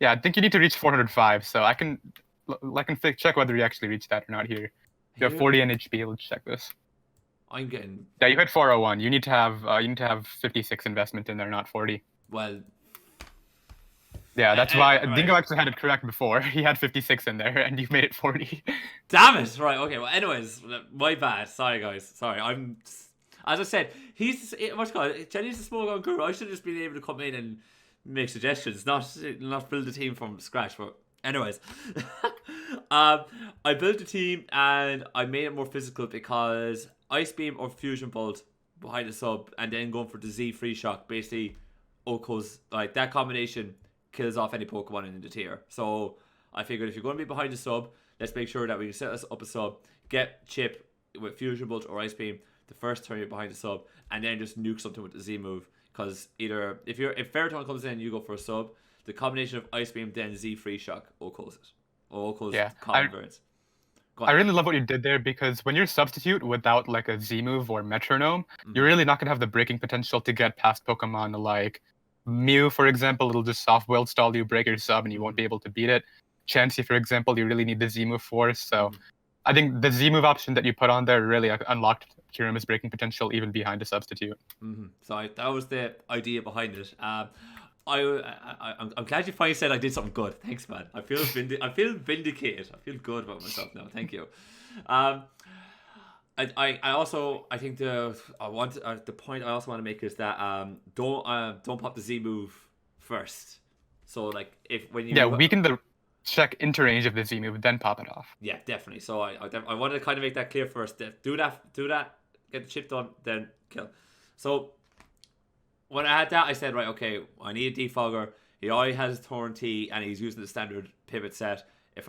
Yeah, I think you need to reach 405. So I can check whether you actually reach that or not here. You have 40 in HP. Let's check this. I'm getting. Yeah, you had 401. You need to have 56 investment in there, not 40. Well. Yeah, that's why right. Dingo actually had it correct before. He had 56 in there, and you made it 40. Damn it! Right, okay. Well, anyways, my bad. Sorry, guys. Sorry, as I said, he's what's it called. Jenny's the Smogon guru. I should have just been able to come in and make suggestions, not build a team from scratch. But anyways, I built a team and I made it more physical because Ice Beam or Fusion Bolt behind the sub, and then going for the Z Free Shock. Basically, Oko's like that combination kills off any Pokemon in the tier. So I figured if you're going to be behind the sub, let's make sure that we can set us up a sub, get Chip with Fusion Bolt or Ice Beam the first turn you're behind the sub, and then just nuke something with the Z move. Because either if Ferroton comes in and you go for a sub, the combination of Ice Beam then Z Free Shock Oko's it. Or Oko's common variants. I really love what you did there, because when you're substitute without like a Z move or metronome, you're really not gonna have the breaking potential to get past Pokemon like Mew, for example. It'll just soft boiled stall you, break your sub, and you won't be able to beat it. Chansey, for example, you really need the Z move for. So I think the Z move option that you put on there really unlocked Kirama's breaking potential even behind a substitute. So that was the idea behind it. I'm glad you finally said I did something good. Thanks, man. I feel vindicated. I feel good about myself now. Thank you. I think the point I also want to make is that don't pop the Z move first. So like weaken the check interrange of the Z move, then pop it off. Yeah, definitely. So I wanted to kind of make that clear first. Do that, get the chip done, then kill. So when I had that, I said, right, okay, I need a defogger. He already has Torn T, and he's using the standard pivot set. If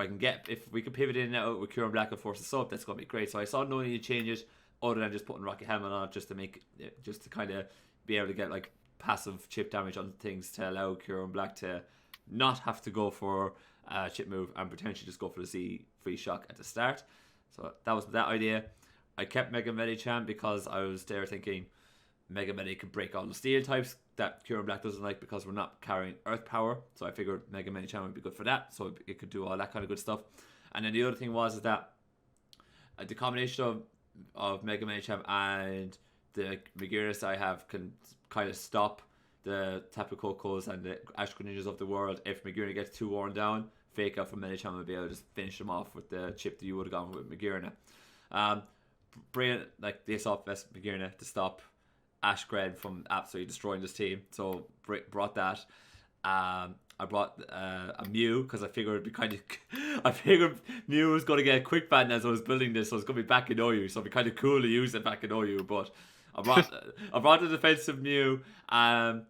we can pivot in and out with Kieran Black and force the sub, that's gonna be great. So I saw no need to change it, other than just putting Rocket Helmet on it, just to kind of be able to get like passive chip damage on things to allow Kieran Black to not have to go for chip move and potentially just go for the Z Free Shock at the start. So that was that idea. I kept Mega Medicham because I was there thinking Mega Medi could break all the steel types that Kieran Black doesn't like, because we're not carrying Earth Power. So I figured Mega Medicham would be good for that, so it could do all that kind of good stuff. And then the other thing was that the combination of Mega Medicham and the Megaris I have can kind of stop the Tapu Kokos and the Ash Greninjas of the world. If Magearna gets too worn down, Fake Out from Medicham will be able to just finish them off with the chip that you would have gone with Magearna. Brilliant, like this off best Magearna to stop Ash Gren from absolutely destroying this team. So brought that. I brought a Mew because I figured it'd be kind of. I figured Mew was going to get a quick ban as I was building this, so it's going to be back in OU. So it'd be kind of cool to use it back in OU. But I brought the defensive Mew. I'm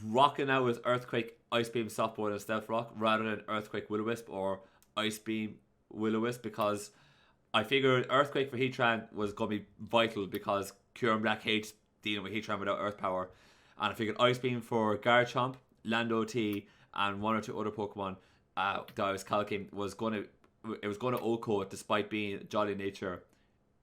rocking out with Earthquake, Ice Beam, Softboard, and Stealth Rock rather than Earthquake, Will-O-Wisp or Ice Beam, Will-O-Wisp, because I figured Earthquake for Heatran was going to be vital because Kieran Black hates dealing with Heatran without Earth Power. And I figured Ice Beam for Garchomp, Lando T, and one or two other Pokemon that I was calculating was going to Oko it despite being jolly in nature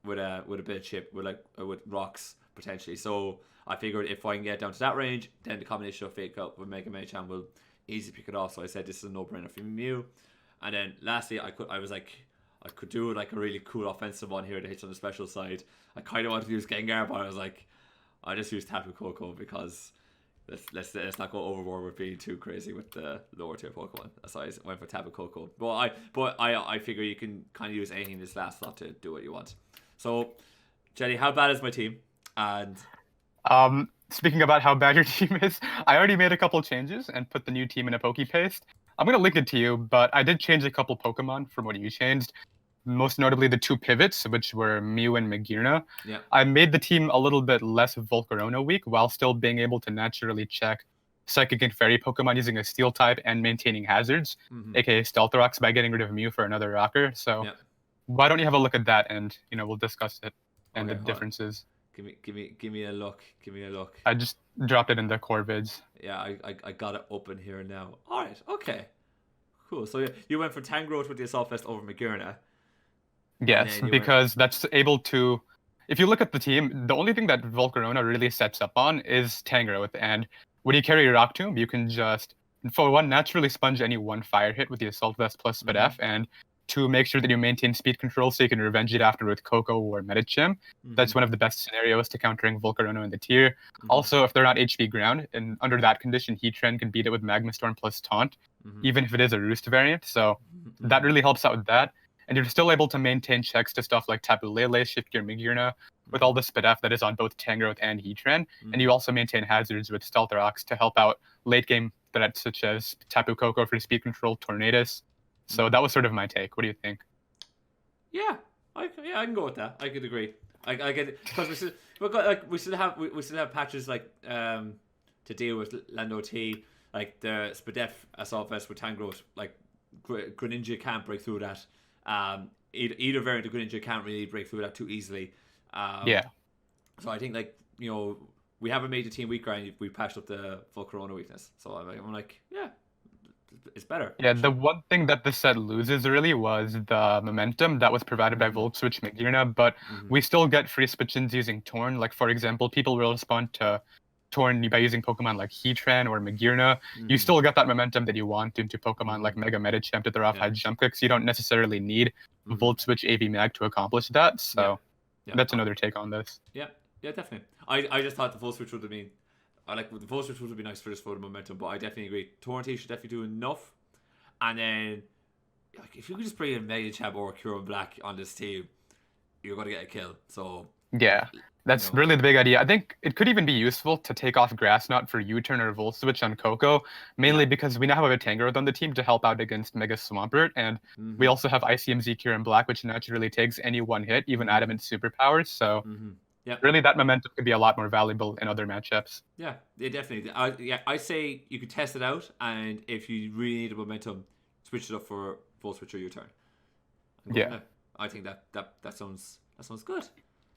with a bit of chip with rocks potentially. So I figured if I can get down to that range, then the combination of Fake Out with Mega Medicham will easily pick it off. So I said this is a no-brainer for Mew. And then lastly, I could do like a really cool offensive one here that hits on the special side. I kind of wanted to use Gengar, but I was like, I just used Tapu Koko because let's not go overboard with being too crazy with the lower tier Pokemon. So I went for Tapu Koko. But I figure you can kind of use anything in this last slot to do what you want. So, Jenny, how bad is my team? And speaking about how bad your team is, I already made a couple changes and put the new team in a Poke Paste. I'm gonna link it to you, but I did change a couple Pokemon from what you changed. Most notably the two pivots, which were Mew and Magearna. Yeah. I made the team a little bit less Volcarona weak while still being able to naturally check Psychic and Fairy Pokemon using a Steel type and maintaining hazards, aka Stealth Rocks, by getting rid of Mew for another Rocker. So why don't you have a look at that and we'll discuss it and the differences. Give me a look. Give me a look. I just dropped it in the core vids. Yeah, I got it open here now. All right. Okay. Cool. So you went for Tangrowth with the Assault Vest over Magearna. Yes, because that's able to. If you look at the team, the only thing that Volcarona really sets up on is Tangrowth, and when you carry Rock Tomb, you can just, for one, naturally sponge any one fire hit with the Assault Vest plus Spadef, and two, make sure that you maintain speed control so you can revenge it after with Koko or Medicham. That's one of the best scenarios to countering Volcarona in the tier. Also, if they're not HP ground, and under that condition, Heatran can beat it with Magma Storm plus Taunt, even if it is a Roost variant. So that really helps out with that. And you're still able to maintain checks to stuff like Tapu Lele, Shift Gear Magearna, with all the Spadef that is on both Tangrowth and Heatran. And you also maintain hazards with Stealth Rocks to help out late game threats such as Tapu Koko for speed control, Tornadus. So that was sort of my take. What do you think? Yeah, I can go with that. I could agree. I get it because we still have patches like to deal with Lando T, like the Spadef Assault Vest with Tangrowth. Like Greninja can't break through that. Either variant of Greninja can't really break through that too easily. So I think we haven't made the team weaker and we patched up the Volcarona weakness. So I'm like, yeah, it's better. Yeah, the one thing that this set loses really was the momentum that was provided by Volt Switch Magearna, but we still get free switch-ins using Torn. Like, for example, people will respond to Torn by using Pokemon like Heatran or Magearna. You still get that momentum that you want into Pokemon like Mega Medicham to throw off high jump kicks. You don't necessarily need Volt Switch AV Mag to accomplish that. So that's another take on this. Yeah, definitely. I just thought the Volt Switch would have been... the Volt Switch would have been nice for the momentum, but I definitely agree. Torn T should definitely do enough. And then, if you could just bring in Medicham or Cure Black on this team, you're going to get a kill. So... Yeah. That's really the big idea. I think it could even be useful to take off Grass Knot for U-Turn or Volt Switch on Koko, mainly because we now have a Tangrowth on the team to help out against Mega Swampert, and we also have ICMZ Cure in Black, which naturally takes any one hit, even Adamant superpowers, so really that momentum could be a lot more valuable in other matchups. Yeah, definitely. I say you could test it out, and if you really need the momentum, switch it up for Volt Switch or U-Turn. Yeah. I think that sounds good.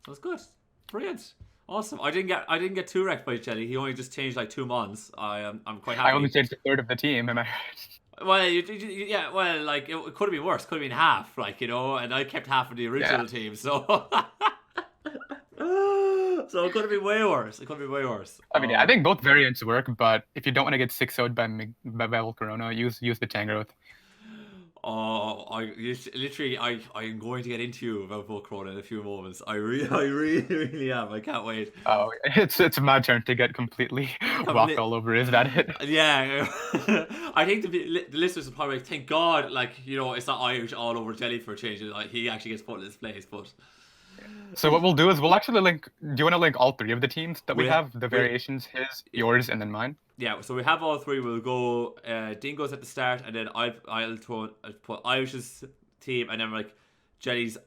Sounds good. Brilliant, awesome. I didn't get too wrecked by Jelly. He only just changed like 2 Mons. I'm quite happy. I only changed a third of the team. Am I right? Well, well, like it could have been worse. Could have been half, and I kept half of the original team. So, so it could have been way worse. I mean, I think both variants work, but if you don't want to get 6-0'd by Volcarona, use the Tangrowth. Oh, I'm going to get into you about Volcarona in a few moments. I really am. I can't wait. Oh, it's my turn to get completely walked all over. Is that it? Yeah. I think the listeners will probably thank God, it's not Irish all over Jelly for changing. Like, he actually gets put in his place, but. So what we'll do is we'll actually link. Do you want to link all 3 of the teams that we have? The variations, his, yours, and then mine. Yeah, so we have all 3. We'll go Dingo's at the start, and then I'll put Irish's team, and then Jelly's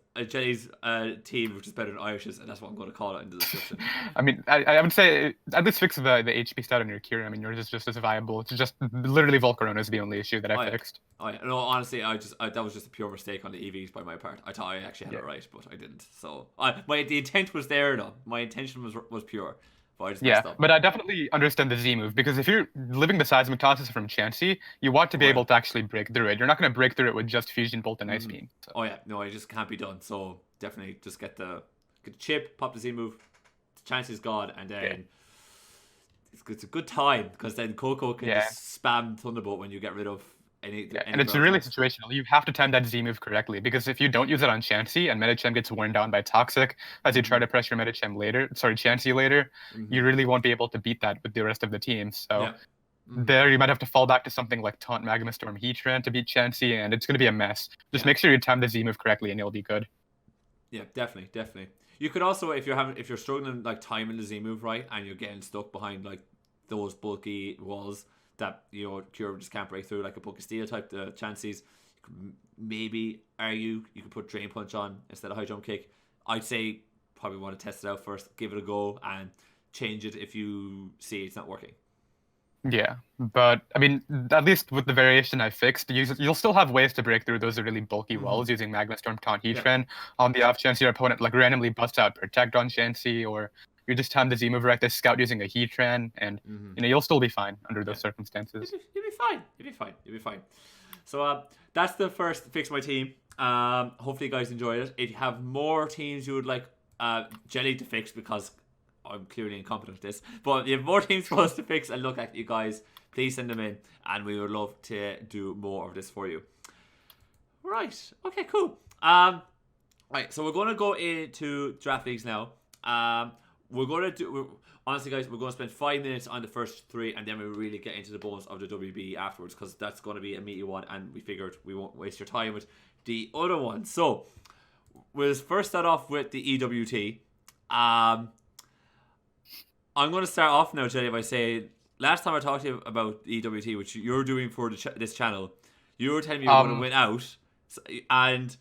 team, which is better than Irish's, and that's what I'm going to call it in the description. I mean, I would say at least fix the HP stat on your Kira. I mean, yours is just as viable. It's just literally Volcarona is the only issue that I fixed. No, honestly, that was just a pure mistake on the EVs by my part. I thought I actually had it right, but I didn't. So the intent was there, though. My intention was pure. But I definitely understand the Z move, because if you're living the seismic tosses from Chansey, you want to be able to actually break through it. You're not going to break through it with just Fusion Bolt and Ice Beam. So. Oh yeah, no, it just can't be done. So definitely just get the chip, pop the Z move, Chansey's God, and then it's a good time, because then Koko can just spam Thunderbolt when you get rid of any and it's really situational. You have to time that Z move correctly, because if you don't use it on Chansey and Medicham gets worn down by Toxic as you try to pressure Chansey later, you really won't be able to beat that with the rest of the team. So there you might have to fall back to something like Taunt Magma Storm Heatran to beat Chansey, and it's going to be a mess. Just make sure you time the Z move correctly and you'll be good. Yeah, definitely. You could also, if you're struggling timing the Z move right and you're getting stuck behind those bulky walls, that Cure just can't break through, like a Pokesteel type. The chances you could maybe argue you could put Drain Punch on instead of High Jump Kick. I'd say probably want to test it out first, give it a go, and change it if you see it's not working. Yeah, but I mean, at least with the variation I fixed, you'll still have ways to break through those really bulky walls using Magma Storm, Taunt, Heatran on the off chance your opponent like randomly busts out Protect on Chansey, or you just time the Z move right to Scout using a Heatran, and you'll still be fine under those circumstances. You'll be fine. So that's the first fix my team. Hopefully you guys enjoyed it. If you have more teams you would like Jelly to fix, because I'm clearly incompetent at this, but if you have more teams for us to fix and look at, you guys, please send them in, and we would love to do more of this for you. Right. Okay, cool. Right, so we're going to go into draft leagues now. Honestly, guys, we're going to spend 5 minutes on the first 3, and then we really get into the bones of the WBE afterwards, because that's going to be a meaty one, and we figured we won't waste your time with the other one. So we'll first start off with the EWT. I'm going to start off now, Jenny, by saying, last time I talked to you about EWT, which you're doing for this channel, you were telling me you were going to win out, and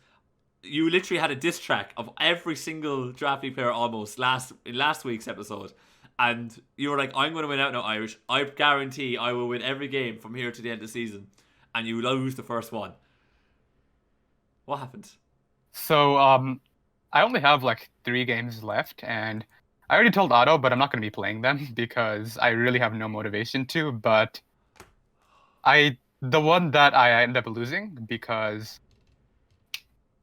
you literally had a diss track of every single draft league player almost in last week's episode, and you were like, I'm going to win out now, Irish. I guarantee I will win every game from here to the end of the season, and you lose the first one. What happened? So, I only have like 3 games left, and I already told Otto, but I'm not going to be playing them because I really have no motivation to. But the one that I ended up losing because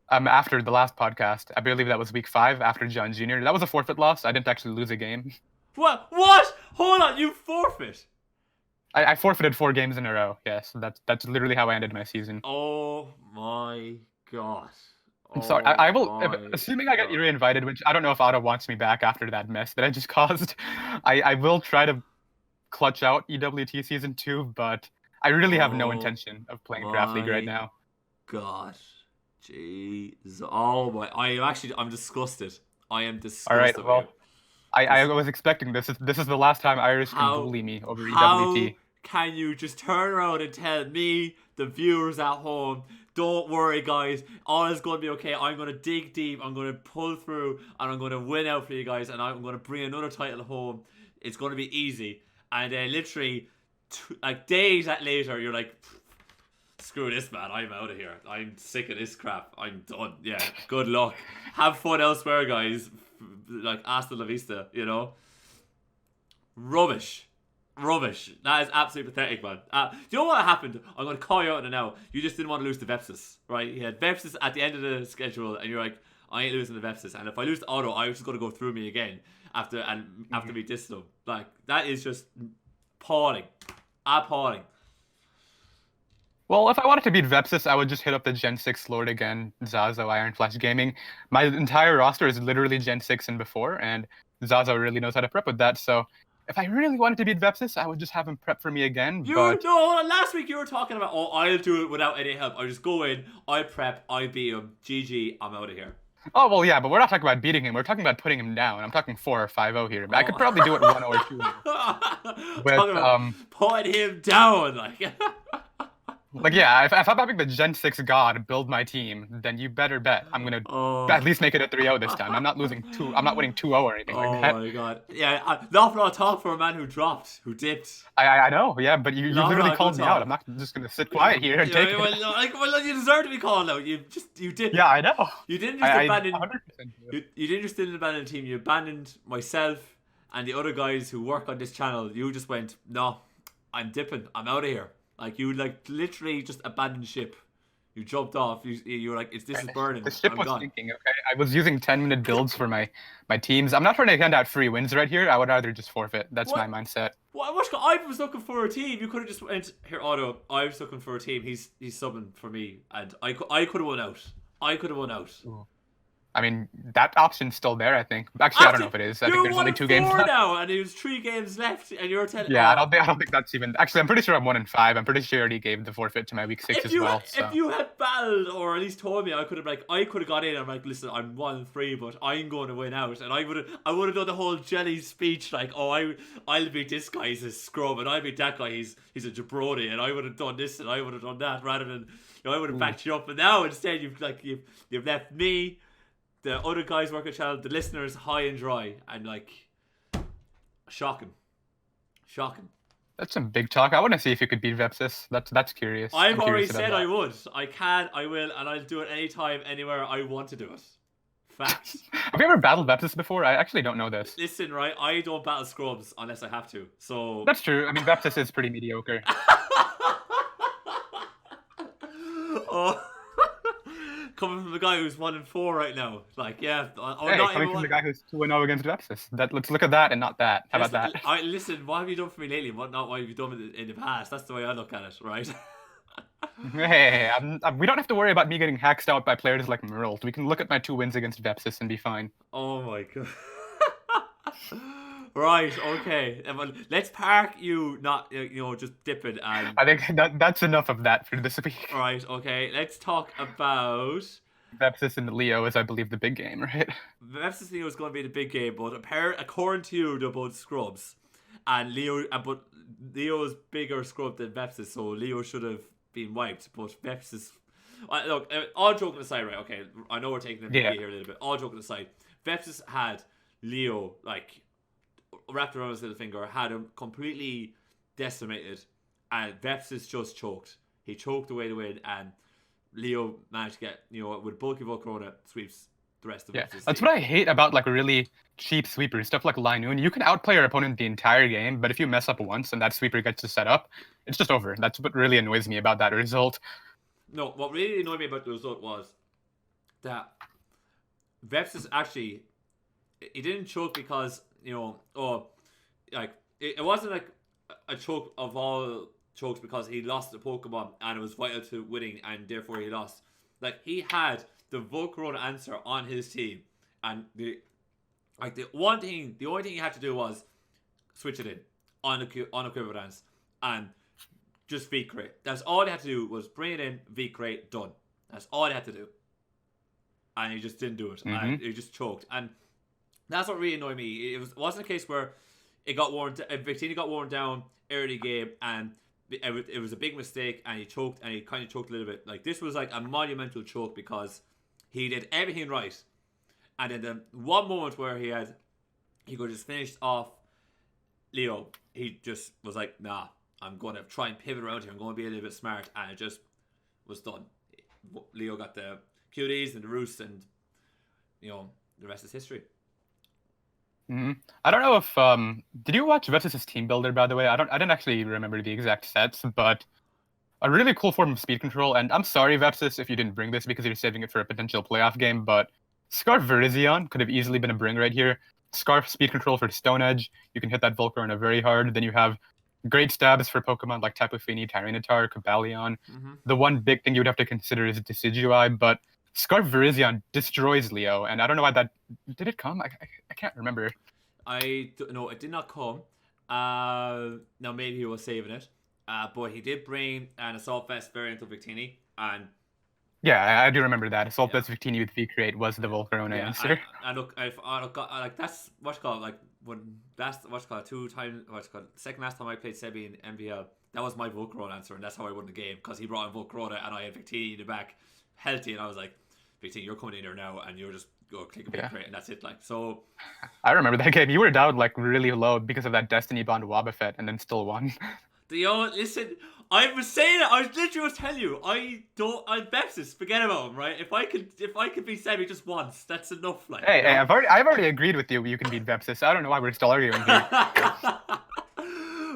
after the last podcast, I believe that was week 5 after John Jr. That was a forfeit loss. I didn't actually lose a game. What? Hold on, you forfeit? I forfeited 4 games in a row. Yes, that's literally how I ended my season. Oh my god. I'm sorry. I will, assuming I get reinvited, which I don't know if Otto wants me back after that mess that I just caused. I will try to clutch out EWT Season 2, but I really have no intention of playing Draft League right now. God. Jeez. Oh my. I'm disgusted. I am disgusted. All right, well, I was expecting this. This is the last time Irish can bully me over EWT. How can you just turn around and tell me, the viewers at home, don't worry, guys, all is going to be okay. I'm going to dig deep, I'm going to pull through, and I'm going to win out for you guys, and I'm going to bring another title home. It's going to be easy. And then literally, like days later, you're like, screw this, man, I'm out of here. I'm sick of this crap. I'm done. Yeah, good luck. Have fun elsewhere, guys. Like, hasta la vista, you know? Rubbish. That is absolutely pathetic, man. Do you know what happened? I'm going to call you out now. You just didn't want to lose to Vepsis, right? You had Vepsis at the end of the schedule, and you're like, I ain't losing to Vepsis. And if I lose to Otto, I was just going to go through me again after we dissed them. Like, that is just appalling. Well, if I wanted to beat Vepsis, I would just hit up the Gen 6 Lord again, Zazo, Iron Flash Gaming. My entire roster is literally Gen 6 and before, and Zazo really knows how to prep with that, so if I really wanted to beat Vepsis, I would just have him prep for me again. Last week you were talking about, I'll do it without any help. I just go in, I prep, I beat him, GG, I'm out of here. Oh, well, yeah, but we're not talking about beating him. We're talking about putting him down. I'm talking 4 or 5-0 here. I could probably do it 1 or 2. Put him down, like... Like, yeah, if I'm having the Gen 6 god build my team, then you better bet I'm going to at least make it a 3-0 this time. I'm not winning 2-0 or anything like that. Oh, my God. Yeah, not for a talk for a man who dipped. I know, yeah, but you literally called me out. I'm not just going to sit quiet here and take it. Well, you deserve to be called out. You did. Yeah, I know. You didn't just abandon... You didn't just abandon the team. You abandoned myself and the other guys who work on this channel. You just went, no, I'm dipping. I'm out of here. Like, you literally just abandoned ship. You jumped off. You were like, this is burning. The ship was sinking, okay? I was using 10-minute builds for my teams. I'm not trying to hand out free wins right here. I would rather just forfeit. That's my mindset. I was looking for a team. You could have just went, here, Otto, I was looking for a team. He's subbing for me. And I could have won out. Ooh. I mean, that option's still there, I think. Actually, I don't know if it is. I think You're there's one only and 2 games four left. now, and there's 3 games left, and you're telling. Yeah, Oh. I don't think that's even. Actually, I'm pretty sure I'm 1-5. I'm pretty sure I already gave the forfeit to my week 6 as well. So. If you had battled or at least told me, I could have got in. I'm like, listen, I'm 1-3, but I'm going to win out, and I would have done the whole jelly speech like, oh, I'll beat this guy, he's a scrub, and I'll beat that guy, he's a jabroni, and I would have done this and I would have done that, rather than I would have backed you up. But now instead you've left me, the other guys working channel, the listeners high and dry, and like shocking. That's some big talk. I want to see if you could beat Vepsis. That's curious. I've already curious said I would. I can, I will, and I'll do it anytime, anywhere I want to do it. Facts. Have you ever battled Vepsis before? I actually don't know this. Listen, right, I don't battle scrubs unless I have to. So that's true. I mean, Vepsis is pretty mediocre. Oh. Coming from the guy who's 1-4 right now, like, yeah. Coming from the guy who's 2-0 against Vepsis. Let's look at that and not that. How about that? Listen, what have you done for me lately? What have you done in the past? That's the way I look at it, right? Hey, we don't have to worry about me getting hacked out by players like Merle. We can look at my 2 wins against Vepsis and be fine. Oh my god. Right, okay. Let's park you not, just dipping. And I think that's enough of that for this week. Right, okay. Let's talk about Vepsis and Leo is, I believe, the big game, right? Vepsis and Leo is going to be the big game, but according to you, they're both scrubs. And but Leo's bigger scrub than Vepsis, so Leo should have been wiped. But Vepsis, look, all joking aside, right? Okay, I know we're taking the big here a little bit. All joking aside, Vepsis had Leo like wrapped around his little finger, had him completely decimated, and Vepsis just choked. He choked away the win, and Leo managed to get, with bulky Volcarona, sweeps the rest of Vepsis. That's what I hate about like really cheap sweepers, stuff like Linoon. You can outplay your opponent the entire game, but if you mess up once and that sweeper gets to set up, it's just over. That's what really annoys me about that result. No, what really annoyed me about the result was that Vepsis actually, he didn't choke because, it wasn't like a choke of all chokes because he lost the Pokemon and it was vital to winning and therefore he lost. Like, he had the Volcarona answer on his team, and the only thing he had to do was switch it in on equivalence and just V-Crate. That's all he had to do, was bring it in, V-Crate, done. That's all he had to do. And he just didn't do it. And he just choked. And that's what really annoyed me. It wasn't a case where Victini got worn down early game and it was a big mistake and he choked, and he kind of choked a little bit. Like, this was like a monumental choke because he did everything right. And then the one moment where he could just finished off Leo, he just was like, nah, I'm going to try and pivot around here. I'm going to be a little bit smart. And it just was done. Leo got the cuties and the roost, and, the rest is history. I don't know if did you watch Vepsis' Team Builder, by the way? I didn't actually remember the exact sets, but a really cool form of speed control. And I'm sorry, Vepsis, if you didn't bring this because you're saving it for a potential playoff game, but Scarf Virizion could have easily been a bring right here. Scarf speed control for Stone Edge. You can hit that Volcarona very hard. Then you have great stabs for Pokemon like Tapu Fini, Tyranitar, Cobalion. The one big thing you would have to consider is Decidueye, but Scarf Virizion destroys Leo, and I don't know why that... Did it come? I can't remember. No, it did not come. Now, maybe he was saving it. But he did bring an Assault Vest variant of Victini, and... Yeah, I do remember that. Assault Vest Victini with V-Crate was the Volcarona answer. And look, that's what's called, like, when last, second last time I played Sebi in MVL, that was my Volcarona answer, and that's how I won the game, because he brought in Volcarona, and I had Victini in the back, healthy, and I was like, Victini, you're coming in here now, and you're just go click a V-Crate, and that's it, like, so... I remember that game. You were down, like, really low because of that Destiny Bond Wobbuffet, and then still won. Listen, I was saying it. I was literally was telling you. I'm Vepsis. Forget about him, right? If I could beat Sebi just once, that's enough. Like, hey, I've already agreed with you. You can beat Vepsis. I don't know why we're still arguing here.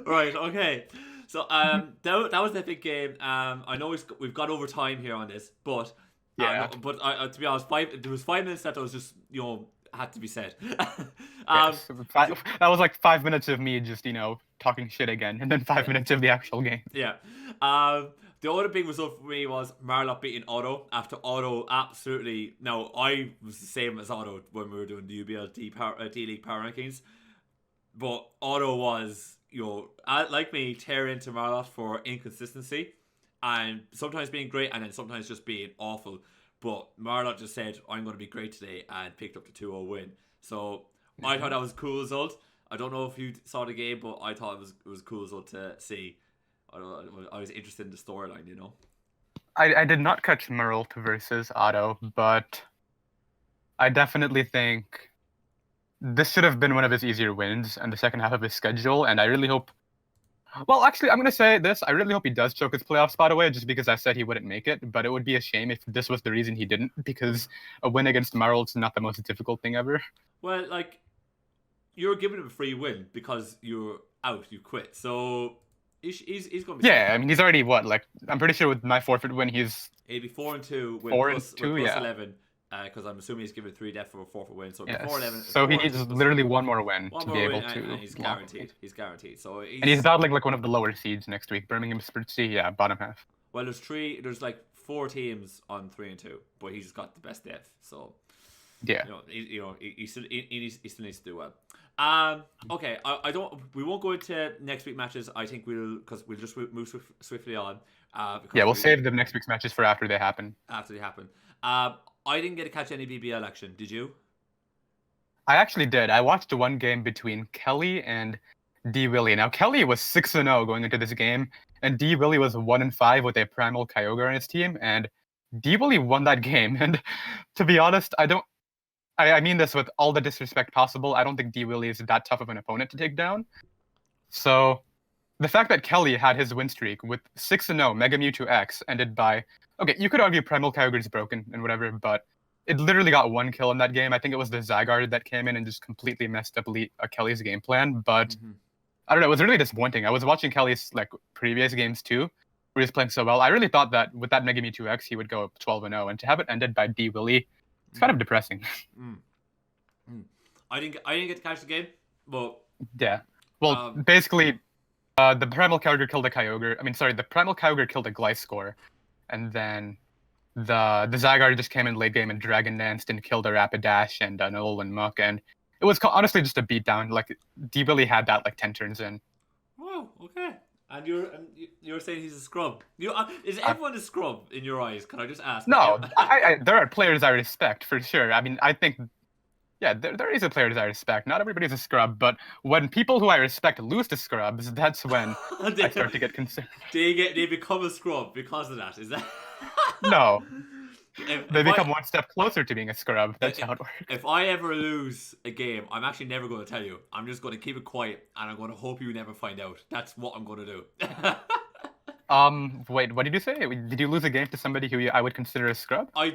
Right. Okay. So that was the big game. I know we've got over time here on this, but to be honest, there was 5 minutes that was just had to be said. Yes, that was like 5 minutes of me just talking shit again, and then 5 minutes of the actual game. Yeah. The other big result for me was Marlock beating Otto after Otto absolutely. Now, I was the same as Otto when we were doing the UBL D-League Power Rankings. But Otto was, like me, tearing into Marlock for inconsistency. And sometimes being great and then sometimes just being awful. But Marlock just said, I'm going to be great today and picked up the 2-0 win. So I thought that was a cool result. I don't know if you saw the game, but I thought it was a cool result to see. I was interested in the storyline, I did not catch Merle versus Otto, but I definitely think this should have been one of his easier wins in the second half of his schedule, and I really hope. Well, actually, I'm going to say this. I really hope he does choke his playoff spot away, just because I said he wouldn't make it. But it would be a shame if this was the reason he didn't, because a win against Merle is not the most difficult thing ever. Well, like, you're giving him a free win because you're out, you quit. So he's going to be. Yeah, I mean, he's already I'm pretty sure with my forfeit win, he's. He'd be 4-2 with 4-2, plus 11. Because I'm assuming he's given 3 death for a forfeit win. So 4-11. So he needs literally one more win to be able to. And he's guaranteed. He's guaranteed. So he's battling like one of the lower seeds next week. Birmingham Spritzy, bottom half. Well, there's like 4 teams on 3-2, but he's got the best depth. So yeah, he still needs to do well. Okay, we won't go into next week matches. I think we'll just move swiftly on. We'll save the next week's matches for after they happen. I didn't get to catch any BBL action. Did you? I actually did. I watched one game between Kelly and D Willie. Now Kelly was 6-0 going into this game, and D Willie was 1-5 with a Primal Kyogre on his team, and D Willie won that game. And to be honest, I mean this with all the disrespect possible. I don't think D Willie is that tough of an opponent to take down. So the fact that Kelly had his win streak with 6-0 Mega Mewtwo X ended by. Okay, you could argue Primal Kyogre is broken and whatever, but it literally got 1 kill in that game. I think it was the Zygarde that came in and just completely messed up Kelly's game plan. But I don't know, it was really disappointing. I was watching Kelly's previous games too, where he was playing so well. I really thought that with that Mega Mewtwo X, he would go 12-0, and to have it ended by D Willie, it's kind of depressing. I didn't get to catch the game, but yeah. Well, basically, the Primal Kyogre killed a Kyogre. The Primal Kyogre killed a Gliscor. And then the Zygarde just came in late game and Dragon Danced and killed a Rapidash and an Alolan Muck, and it was honestly just a beatdown. D Willie had that 10 turns in. Wow, okay. And you're saying he's a scrub. Is everyone a scrub in your eyes? Can I just ask? No, there are players I respect for sure. I think. Yeah, there is a players I respect. Not everybody's a scrub, but when people who I respect lose to scrubs, that's when I start to get concerned. They become a scrub because of that. Is that? No. They become one step closer to being a scrub. That's how it works. If I ever lose a game, I'm actually never going to tell you. I'm just going to keep it quiet, and I'm going to hope you never find out. That's what I'm going to do. Wait, what did you say? Did you lose a game to somebody who I would consider a scrub? I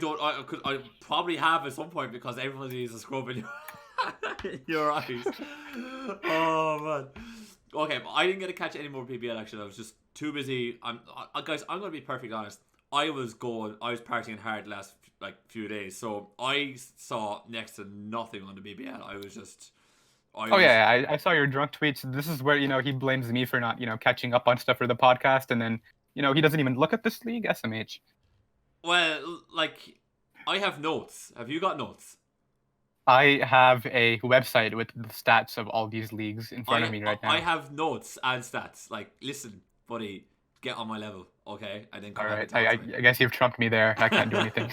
probably have at some point because everybody is a scrub in your eyes. Oh man. Okay, but I didn't get to catch any more PBL action. I was just too busy. Guys, I'm gonna be perfectly honest. I was partying hard the last few days, so I saw next to nothing on the BBL. I saw your drunk tweets. This is where he blames me for not catching up on stuff for the podcast, and then he doesn't even look at this league. SMH. Well, I have notes. Have you got notes? I have a website with the stats of all these leagues in front of me right now. I have notes and stats. Listen, buddy, get on my level, okay? And then come all right. I guess you've trumped me there. I can't do anything.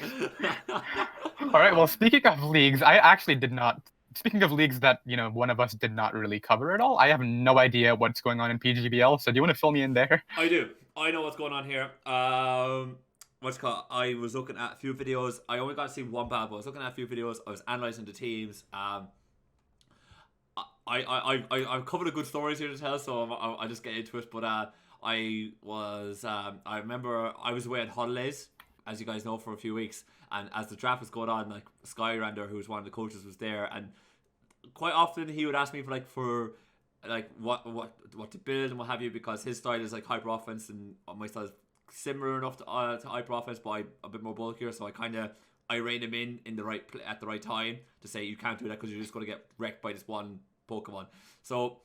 All right. Well, speaking of leagues, I actually did not. Speaking of leagues that one of us did not really cover at all, I have no idea what's going on in PGBL. So do you want to fill me in there? I do. I know what's going on here. What's it called? I was looking at a few videos. I only got to see one battle, but I was looking at a few videos. I was analyzing the teams. I've covered a good stories here to tell, so I'll just get into it. But I remember I was away at holidays, as you guys know, for a few weeks, and as the draft was going on, Skyrander, who was one of the coaches, was there, and quite often he would ask me for what to build and what have you, because his style is hyper offense and my style is similar enough to hyper offense, but I'm a bit more bulkier, so I rein him in at the right time to say you can't do that because you're just going to get wrecked by this one Pokemon. So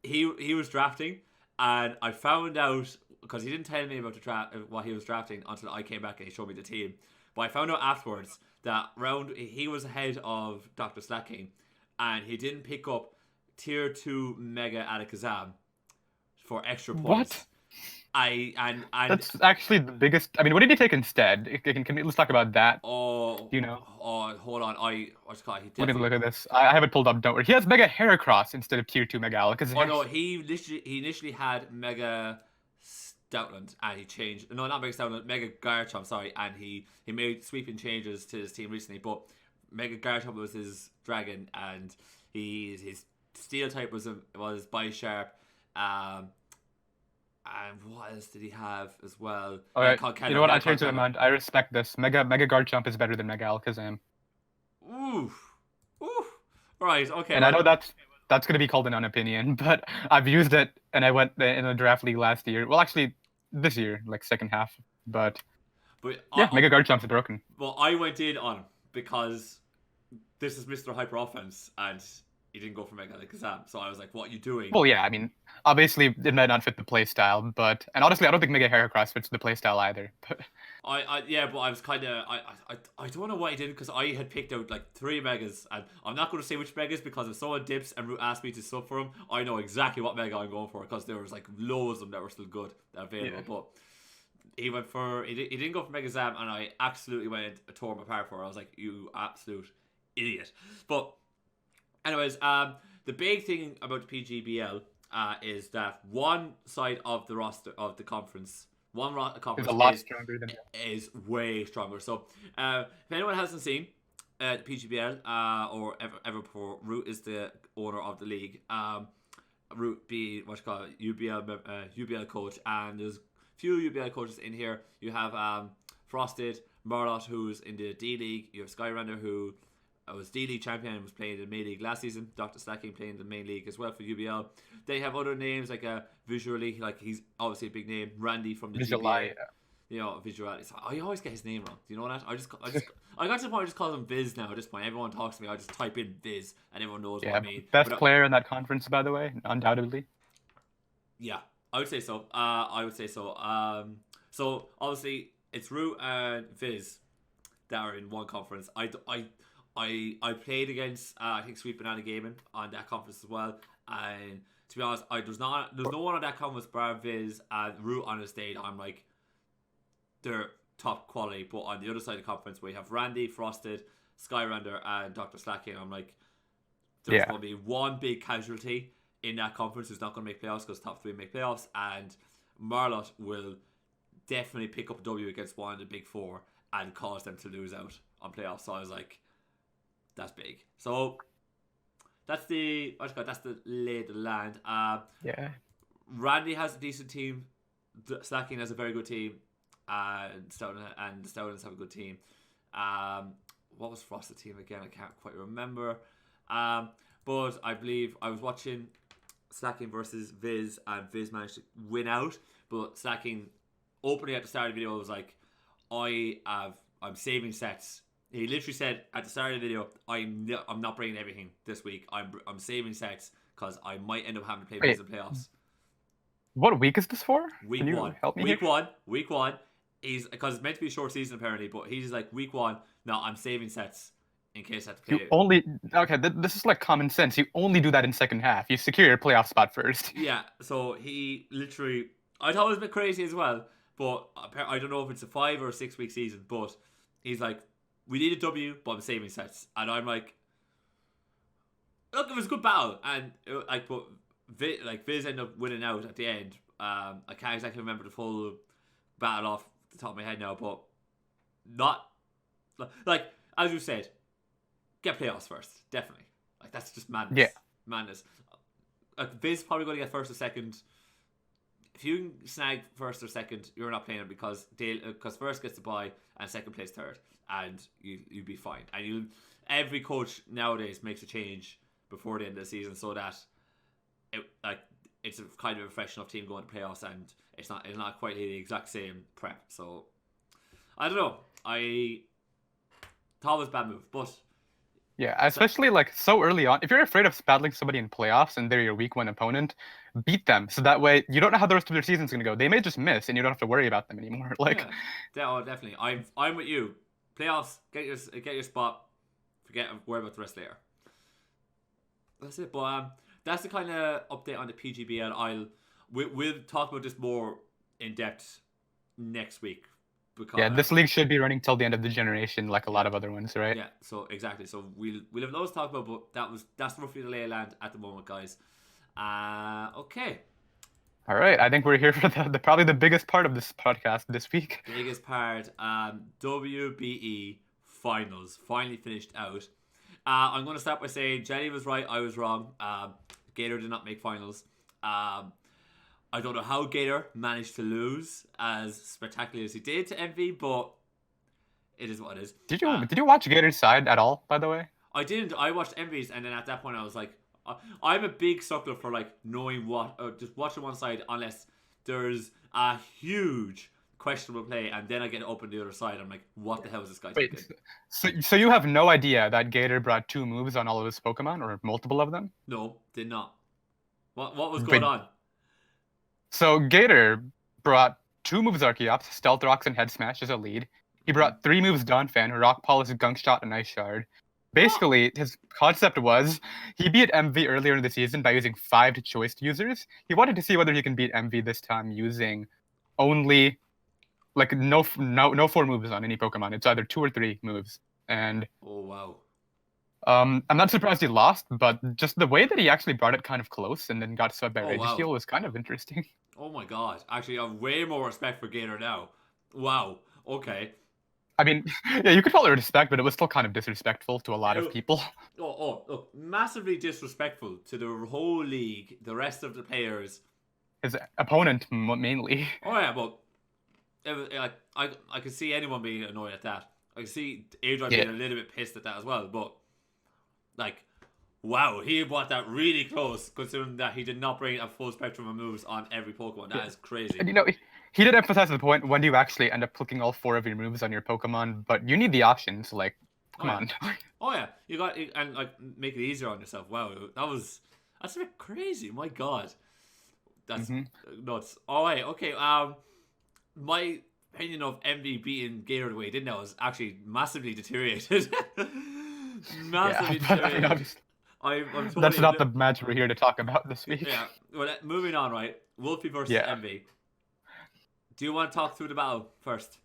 he was drafting, and I found out because he didn't tell me about the draft, what he was drafting until I came back and he showed me the team. But I found out afterwards that he was ahead of Dr. Slacking, and he didn't pick up Tier 2 Mega Alakazam for extra points. What? And That's actually the biggest. I mean, what did he take instead? Let's talk about that. oh, Do you know? Oh, hold on. What's it called? He Let me definitely. look at this. I have it pulled up. Don't worry. He has Mega Heracross instead of Tier 2 Mega Alakazam. Oh no, he initially had Mega Stoutland, and he changed. No, not Mega Stoutland, Mega Garchomp. Sorry, and he made sweeping changes to his team recently. But Mega Garchomp was his dragon, and his Steel type was Bisharp. And what else did he have as well? All right. You know what? I changed my mind. I respect this. Mega Garchomp is better than Mega Alakazam. Oof. Right. Okay. And I know that's gonna be called an opinion, but I've used it, and I went in a draft league last year. Well, actually, this year, like second half. But yeah, Mega Garchomp's broken. Well, I went in on him because this is Mr. Hyper Offense, and he didn't go for Mega Alakazam. So I was like, "What are you doing?" Well, yeah, I mean, obviously it might not fit the playstyle, and honestly, I don't think Mega Heracross fits the playstyle either. But but I was kind of I don't know why I didn't, because I had picked out like 3 megas, and I'm not going to say which megas because if someone dips and Root asked me to sub for him, I know exactly what mega I'm going for, because there was like loads of them that were still good available. Yeah. But he went for he didn't go for Mega Zam, and I absolutely tore him apart for it. I was like, you absolute idiot. But anyways, the big thing about the PGBL is that one side of the roster of the conference. Conference is a lot stronger than is way stronger. So, if anyone hasn't seen the PGBL or ever before, Root is the owner of the league. Root be UBL coach, and there's a few UBL coaches in here. You have Frosted, Marlot, who's in the D League. You have Skyrender, who was D League champion and was playing in the main league last season. Dr. Slacking playing the main league as well for UBL. They have other names like visually, like he's obviously a big name. Randy from the GBA. You know, visually. I always get his name wrong. Do you know that? I got to the point I just call him Viz now. At this point, everyone talks to me. I just type in Viz, and everyone knows what I mean. Best player in that conference, by the way, undoubtedly. Yeah, I would say so. So obviously it's Root and Viz that are in one conference. I played against I think Sweet Banana Gaming on that conference as well, and to be honest, there's no one on that conference bar Viz and Root on the stage. I'm like, they're top quality, but on the other side of the conference we have Randy, Frosted, Skyrender, and Dr. Slacking. I'm like, there's going to be one big casualty in that conference who's not going to make playoffs, because top 3 make playoffs, and Marlot will definitely pick up a W against one of the big 4 and cause them to lose out on playoffs. So I was like, that's big. So that's the lay of the land. Randy has a decent team. Slacking has a very good team, and Stoutlands have a good team. What was Frost's team again? I can't quite remember. But I believe I was watching Slacking versus Viz, and Viz managed to win out. But Slacking opening at the start of the video was like, I'm saving sets. He literally said at the start of the video, I'm not bringing everything this week. I'm saving sets because I might end up having to play Viz in playoffs. What week is this for? Week 1. Help me Week 1. He's, because it's meant to be a short season apparently, but he's like, week 1. No, I'm saving sets in case I have to play. This is like common sense. You only do that in second half. You secure your playoff spot first. Yeah. So he literally, I thought it was a bit crazy as well, but I don't know if it's a 5 or 6 week season. But he's like, we need a W, but I'm saving sets, and I'm like, look, it was a good battle, and Viz ended up winning out at the end. I can't exactly remember the full battle off the top of my head now, but not like, as you said, get playoffs first, definitely. Like, that's just madness. Yeah, madness. Viz probably going to get first or second. If you can snag first or second, you're not playing it, because first gets the bye and second plays third, and you'd be fine. And every coach nowadays makes a change before the end of the season, so that it's a kind of a fresh enough team going to playoffs, and it's not quite the exact same prep. So I don't know. I thought it was a bad move, but Yeah, So, especially like so early on. If you're afraid of battling somebody in playoffs and they're your week one opponent, beat them. So that way you don't know how the rest of their season's gonna go. They may just miss and you don't have to worry about them anymore. Like, yeah, definitely. I'm with you. Playoffs, get your spot. Forget worry about the rest later. That's it. But that's the kind of update on the PGBL. We'll talk about this more in depth next week yeah, because this league should be running till the end of the generation, like a yeah, lot of other ones, right? yeah. So exactly. So we'll have loads to talk about, but that's roughly the lay of land at the moment, guys. Okay. All right, I think we're here for the probably the biggest part of this podcast this week. Biggest part, WBE finals finally finished out. I'm going to start by saying Jenny was right, I was wrong. Gator did not make finals. I don't know how Gator managed to lose as spectacularly as he did to Envy, but it is what it is. Did you watch Gator's side at all, by the way? I didn't. I watched Envy's, and then at that point, I was like, I'm a big sucker for like knowing what, just watching one side unless there's a huge questionable play, and then I get up on the other side. I'm like, what the hell is this guy Wait, thinking? so you have no idea that Gator brought 2 moves on all of his Pokemon or multiple of them? No, did not. What was going Wait, on? so Gator brought 2 moves Archeops, Stealth Rocks, and Head Smash as a lead. He brought 3 moves Donphan, Rock Polish, Gunk Shot, and Ice Shard. What? Basically, his concept was he beat MV earlier in the season by using 5 choice users. He wanted to see whether he can beat MV this time using only like no 4 moves on any Pokemon. It's either 2 or 3 moves. And Oh wow. I'm not surprised he lost, but just the way that he actually brought it kind of close and then got swept by Oh wow. Registeel was kind of interesting. Oh my god. Actually, I have way more respect for Gator now. Wow. Okay. I mean, yeah, you could call it respect, but it was still kind of disrespectful to a lot of Ew. people. Look, massively disrespectful to the whole league, the rest of the players. His opponent mainly. Oh yeah, but it was, like I could see anyone being annoyed at that. I could see Adrian Yeah. being a little bit pissed at that as well. But like, wow, he brought that really close, considering that he did not bring a full spectrum of moves on every Pokemon. That is crazy. And he did emphasize the point when do you actually end up clicking all 4 of your moves on your Pokemon, but you need the options. Like, come on. Oh yeah, you got and like make it easier on yourself. Wow, that's a bit crazy. My God, that's nuts. All right, okay. My opinion of MV beating Gator the way he did now is actually massively deteriorated. Massively Yeah, but I mean, deteriorated. obviously, I'm totally that's not the match we're here to talk about this week. Yeah. Well, moving on. Right, Wolfie versus Yeah. MV. Do you want to talk through the battle first?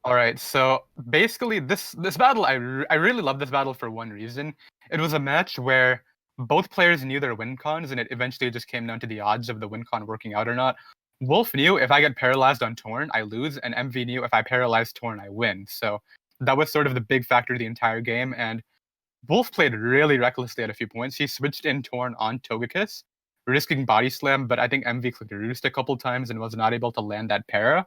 All right, so basically, this battle, I really love this battle for one reason. It was a match where both players knew their win cons, and it eventually just came down to the odds of the win con working out or not. Wolf knew if I get paralyzed on Torn, I lose, and MV knew if I paralyze Torn, I win. So that was sort of the big factor the entire game, and Wolf played really recklessly at a few points. He switched in Torn on Togekiss, risking Body Slam, but I think MV clicked Roost a couple times and was not able to land that para,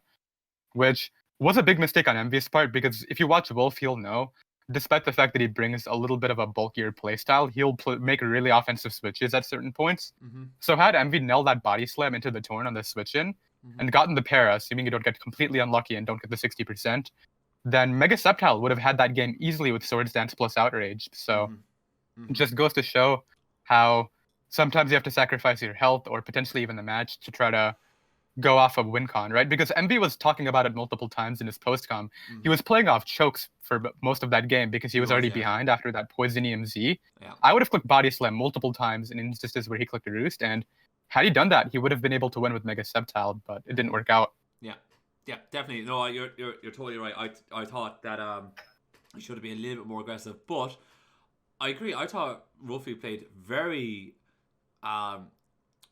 which was a big mistake on MV's part, because if you watch Wolf, he'll know, despite the fact that he brings a little bit of a bulkier playstyle, he'll make really offensive switches at certain points. Mm-hmm. So had MV nailed that Body Slam into the Torn on the switch-in, and gotten the para, assuming you don't get completely unlucky and don't get the 60%, then Mega Sceptile would have had that game easily with Swords Dance plus Outrage. So it just goes to show how sometimes you have to sacrifice your health or potentially even the match to try to go off of WinCon, right? Because MB was talking about it multiple times in his postcom. He was playing off chokes for most of that game because he was already behind after that Poisonium Z. Yeah. I would have clicked Body Slam multiple times in instances where he clicked a Roost, and had he done that, he would have been able to win with Mega Sceptile, but it didn't work out. Yeah, definitely. No, you're totally right. I thought that he should have been a little bit more aggressive, but I agree. I thought Wolfie played very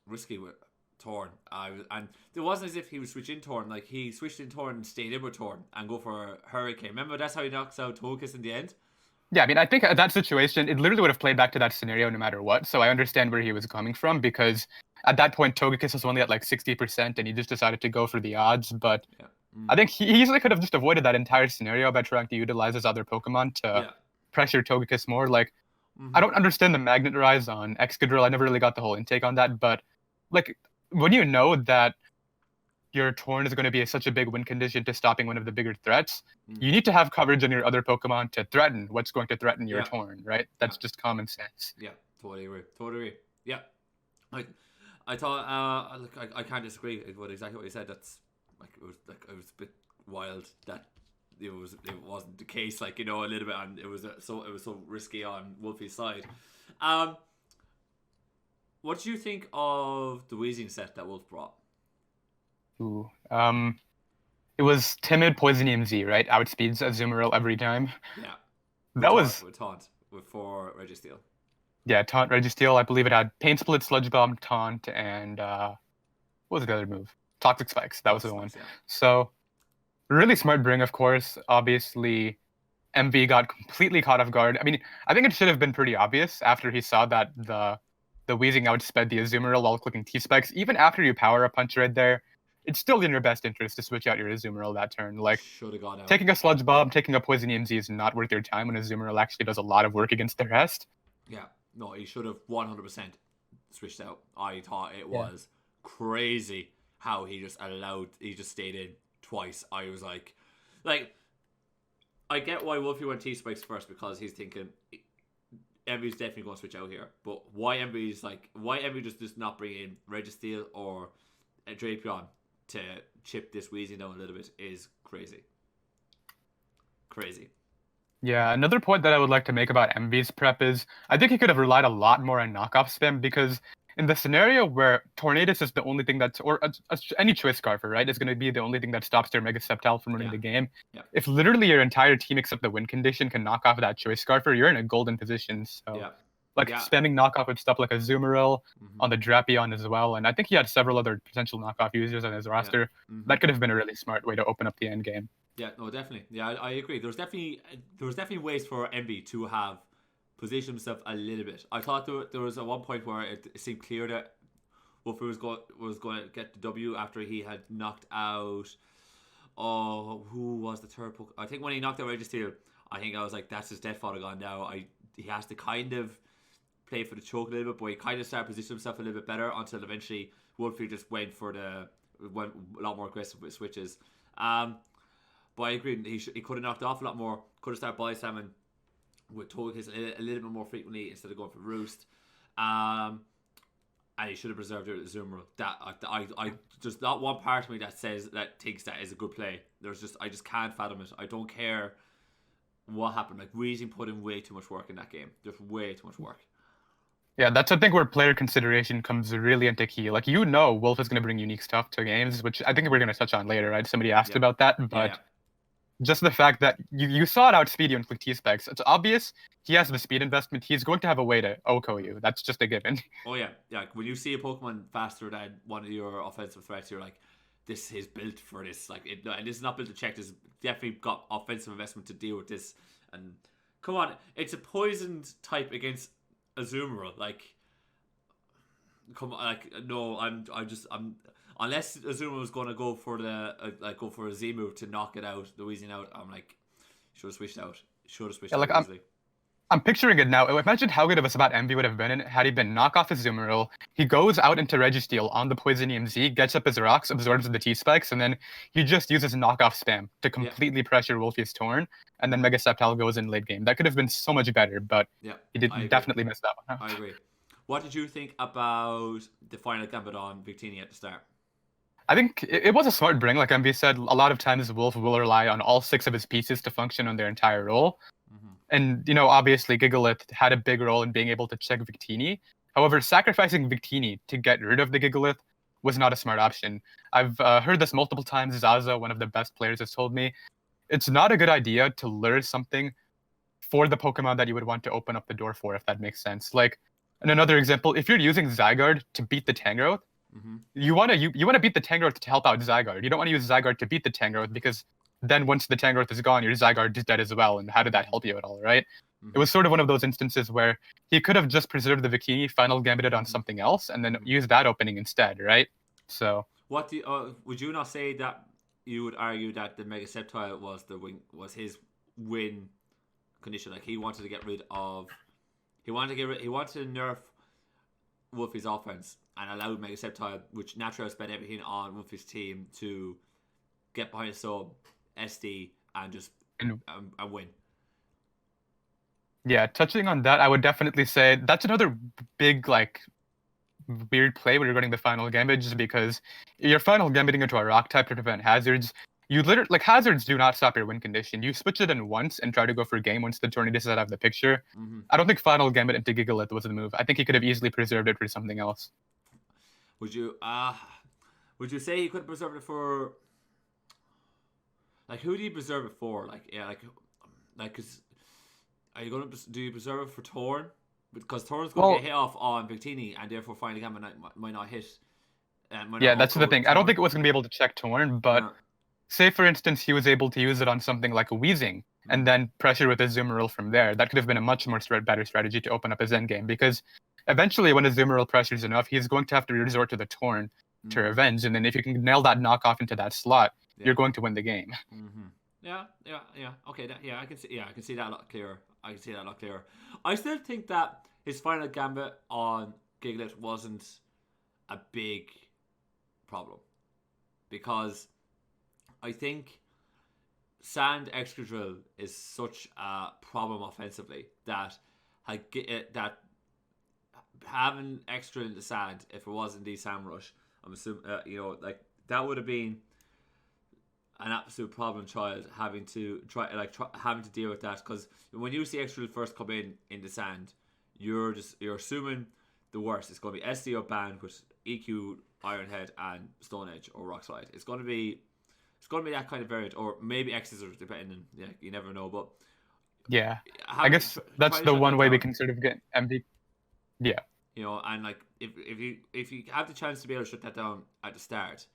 risky with Torn. And it wasn't as if he was switching Torn. Like, he switched in Torn and stayed in with Torn and go for Hurricane. Remember, that's how he knocks out Togekiss in the end? Yeah, I mean, I think at that situation, it literally would have played back to that scenario no matter what. So I understand where he was coming from, because at that point, Togekiss was only at like 60%, and he just decided to go for the odds. But I think he easily could have just avoided that entire scenario by trying to utilize his other Pokemon to pressure Togekiss more. Like, I don't understand the Magnet Rise on Excadrill. I never really got the whole intake on that. But, like, when you know that your Torn is going to be such a big win condition to stopping one of the bigger threats, Mm. you need to have coverage on your other Pokemon to threaten what's going to threaten your Yeah. Torn, right? That's just common sense. Yeah, totally agree. Totally agree. Yeah, I thought look, I can't disagree with exactly what you said. That's it was a bit wild that it wasn't the case, like, you know, a little bit, and it was so risky on Wolfie's side. What do you think of the Weezing set that Wolf brought? Ooh. It was timid Poison EMZ, right? Outspeeds Azumarill every time. Yeah, That was with taunt for Registeel. Yeah, Taunt Registeel. I believe it had Pain Split, Sludge Bomb, Taunt, and what was the other move? Toxic Spikes. That was the one. Yeah. So really smart bring, of course. Obviously, MV got completely caught off guard. I mean, I think it should have been pretty obvious after he saw that the Weezing outsped the Azumarill while clicking T-Spikes. Even after you power a punch right there, it's still in your best interest to switch out your Azumarill that turn. Like, should have gone out. Taking a Sludge Bomb, taking a Poison EMZ is not worth your time when Azumarill actually does a lot of work against the rest. Yeah, no, he should have 100% switched out. I thought it was crazy how he just stayed in twice. I was like, I get why Wolfie went T-Spikes first, because he's thinking Envy's definitely going to switch out here. But why Envy just not bring in Registeel or Drapion to chip this Weezing down a little bit is crazy. Crazy. Yeah, another point that I would like to make about MV's prep is I think he could have relied a lot more on knockoff spam, because in the scenario where Tornadus is the only thing that's, or any Choice Scarfer, right, is going to be the only thing that stops their Mega Sceptile from winning the game. Yeah. If literally your entire team except the win condition can knock off that Choice Scarfer, you're in a golden position. So, spamming knockoff with stuff like Azumarill on the Drapion as well, and I think he had several other potential knockoff users on his roster. That could have been a really smart way to open up the end game. Yeah, no, definitely. Yeah, I agree. There was definitely ways for Envy to have positioned himself a little bit. I thought there was at one point where it seemed clear that Wolfie was going to get the W after he had knocked out. Oh, who was the third Pokemon? I think when he knocked out Registeel, I think I was like, that's his death fodder gone now. He has to kind of play for the choke a little bit, but he kind of started positioning himself a little bit better until eventually Wolfie just went a lot more aggressive with switches. But I agree, he could have knocked off a lot more. Could have started body slamming with Togekiss a little bit more frequently instead of going for Roost. And he should have preserved it with Azumarill. That I just not one part of me that thinks that is a good play. I just can't fathom it. I don't care what happened. Like, Weezing put in way too much work in that game. Just way too much work. Yeah, that's I think where player consideration comes really into key. Like, Wolf is going to bring unique stuff to games, which I think we're going to touch on later, right? Somebody asked about that, but just the fact that you saw it outspeed you and click T-Specs. It's obvious he has the speed investment. He's going to have a way to OHKO you. That's just a given. Oh, yeah. Yeah, when you see a Pokemon faster than one of your offensive threats, you're like, this is built for this. Like, and this is not built to check. This definitely got offensive investment to deal with this. And come on, it's a poisoned type against Azumarill. Like, come on, like, no, I'm unless Azumarill was going to go for a Z move to knock it out, the Weezing out, I'm like, should have switched out. Like, I'm picturing it now. Imagine how good of a spot Envy would have been in had he been knock off his Azumarill. He goes out into Registeel on the Poison EMZ, gets up his rocks, absorbs the T-Spikes, and then he just uses knockoff spam to completely pressure Wolfie's Torn, and then Mega Sceptile goes in late game. That could have been so much better, but he definitely missed that one. I agree. What did you think about the final gambit on Victini at the start? I think it was a smart bring. Like MV said, a lot of times Wolf will rely on all 6 of his pieces to function on their entire role. And, obviously Gigalith had a big role in being able to check Victini. However, sacrificing Victini to get rid of the Gigalith was not a smart option. I've heard this multiple times. Zaza, one of the best players, has told me it's not a good idea to lure something for the Pokemon that you would want to open up the door for, if that makes sense. Like, in another example, if you're using Zygarde to beat the Tangrowth, you want to beat the Tangrowth to help out Zygarde. You don't want to use Zygarde to beat the Tangrowth, because then once the Tangrowth is gone, your Zygarde is dead as well. And how did that help you at all, right? It was sort of one of those instances where he could have just preserved the Victini, final gambited on something else, and then used that opening instead, right? So, what would you not say that you would argue that the Mega Sceptile was his win condition? Like, he wanted to nerf Wolfie's offense and allowed Mega Sceptile, which naturally spent everything on Wolfie's team, to get behind a sub, SD, and just And and win. yeah, touching on that, I would definitely say that's another big like weird play regarding the final gambit, just because your final gambiting into a rock type to prevent hazards. You literally like hazards do not stop your win condition. You switch it in once and try to go for a game once the Tornadus is out of the picture. Mm-hmm. I don't think final gambit into Gigalith was the move. I think he could have easily preserved it for something else. Would you say he could have preserved it for, like, who do you preserve it for? Like, yeah, like, cause are you gonna do you preserve it for Torn? Because Torn's going to get hit off on Victini, and therefore final gambit might not hit. Yeah, that's the thing. I don't think it was going to be able to check Torn, but Yeah. say, for instance, he was able to use it on something like a Weezing, and then pressure with his Azumarill from there. That could have been a much more better strategy to open up his endgame, because eventually when his Azumarill pressures enough, he's going to have to resort to the Torn to revenge, and then if you can nail that knockoff into that slot, you're going to win the game. Mm-hmm. Yeah. Okay, I can see. Yeah, I can see that a lot clearer. I still think that his final gambit on Gigalith wasn't a big problem, because I think Sand Excadrill is such a problem offensively that that having extra in the sand, if it wasn't the Sand Rush, I'm assuming like that would have been an absolute problem child, having to having to deal with that, because when you see Excadrill first come in the sand, you're assuming the worst. It's going to be SD or Band with EQ, Iron Head, and Stone Edge or Rock Slide. It's going to be that kind of variant, or maybe X's, depending. Yeah, you never know. But yeah, I guess that's the one way we can sort of get MVP. Yeah, and like if you have the chance to be able to shut that down at the start,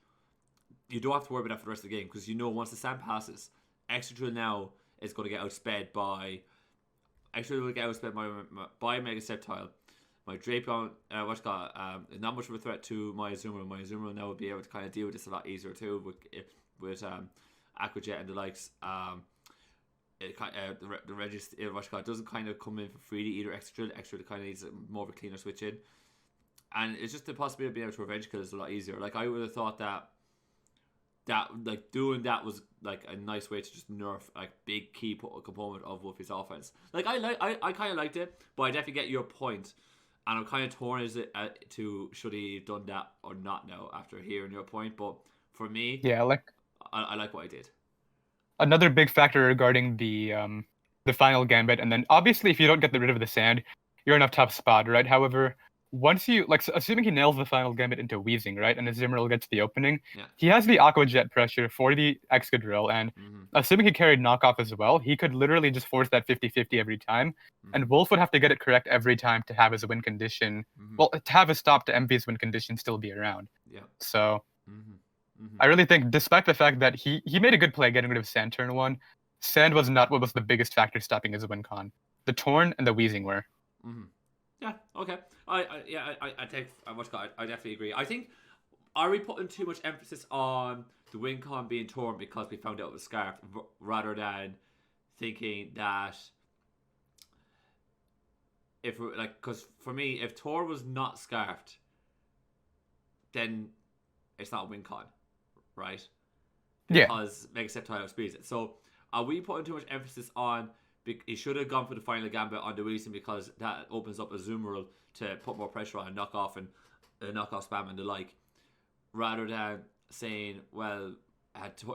you don't have to worry about that for the rest of the game, because once the sand passes, Excadrill now is going to get outsped by Mega Sceptile. My Drapion, is not much of a threat to my Azumarill. My Azumarill now will be able to kind of deal with this a lot easier too, with Aqua Jet and the likes. The register, it doesn't kind of come in for free to either. Excadrill kind of needs more of a cleaner switch in, and it's just the possibility of being able to revenge kill is a lot easier. Like, I would have thought that like doing that was like a nice way to just nerf like big key component of Wolfie's offense. Like, I kind of liked it, but I definitely get your point, and I'm kind of torn as it to should he have done that or not now after hearing your point. But for me, yeah, like I like what I did. Another big factor regarding the final gambit, and then obviously if you don't get rid of the sand, you're in a tough spot, right? However, once you assuming he nails the final gambit into Weezing, right, and Azumarill gets the opening, he has the Aqua Jet pressure for the Excadrill, and assuming he carried knockoff as well, he could literally just force that 50-50 every time, and Wolf would have to get it correct every time to have his win condition, well, to have his stop to MV's win condition still be around. Yeah. So I really think, despite the fact that he made a good play getting rid of Sand turn 1, Sand was not what was the biggest factor stopping his win con. The Torn and the Weezing were. Yeah, okay. I take I definitely agree. I think, are we putting too much emphasis on the win con being Torn because we found out it was Scarf, rather than thinking that if because for me, if Tor was not Scarfed, then it's not a win con, right? Because Mega Sceptile outspeeds it. So are we putting too much emphasis on he should have gone for the final gambit on the Weezing, because that opens up a Azumarill to put more pressure on, knockoff and knockoff spam and the like, rather than saying, well,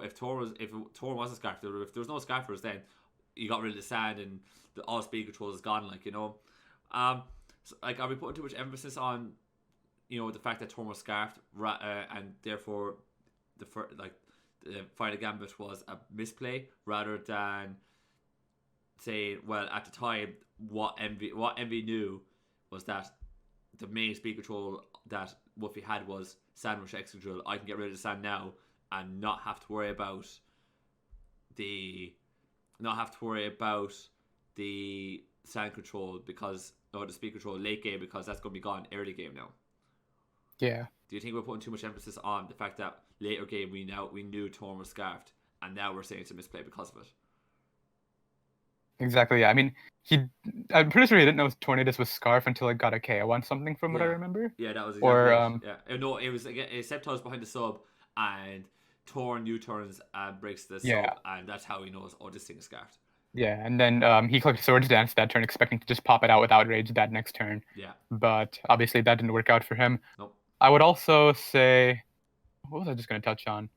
if Tor was a Scarf, if there was no Scarfers, then you got rid of the sand and all speed control is gone, so, like, are we putting too much emphasis on the fact that Tor was Scarfed, and therefore the final gambit was a misplay, rather than saying, well, at the time, what MV knew was that the main speed control that Wolfie had was Sand Rush Excadrill. I can get rid of the sand now and not have to worry about the sand control or the speed control late game, because that's going to be gone early game now. Yeah. Do you think we're putting too much emphasis on the fact that later game we knew Torn was Scarfed, and now we're saying it's a misplay because of it? Exactly. Yeah. I mean, I'm pretty sure he didn't know Tornadus was Scarf until it got a KO on something, from what I Yeah, remember. yeah, that was exactly Or it. Yeah, no, it was again. Sceptile's behind the sub, and Torn U-turns and breaks the yeah, sub, and that's how he knows. Oh, this thing is scarfed. yeah. And then he clicked Swords Dance that turn, expecting to just pop it out with Outrage that next turn. Yeah, But obviously that didn't work out for him. nope. I would also say, what was I just going to touch on?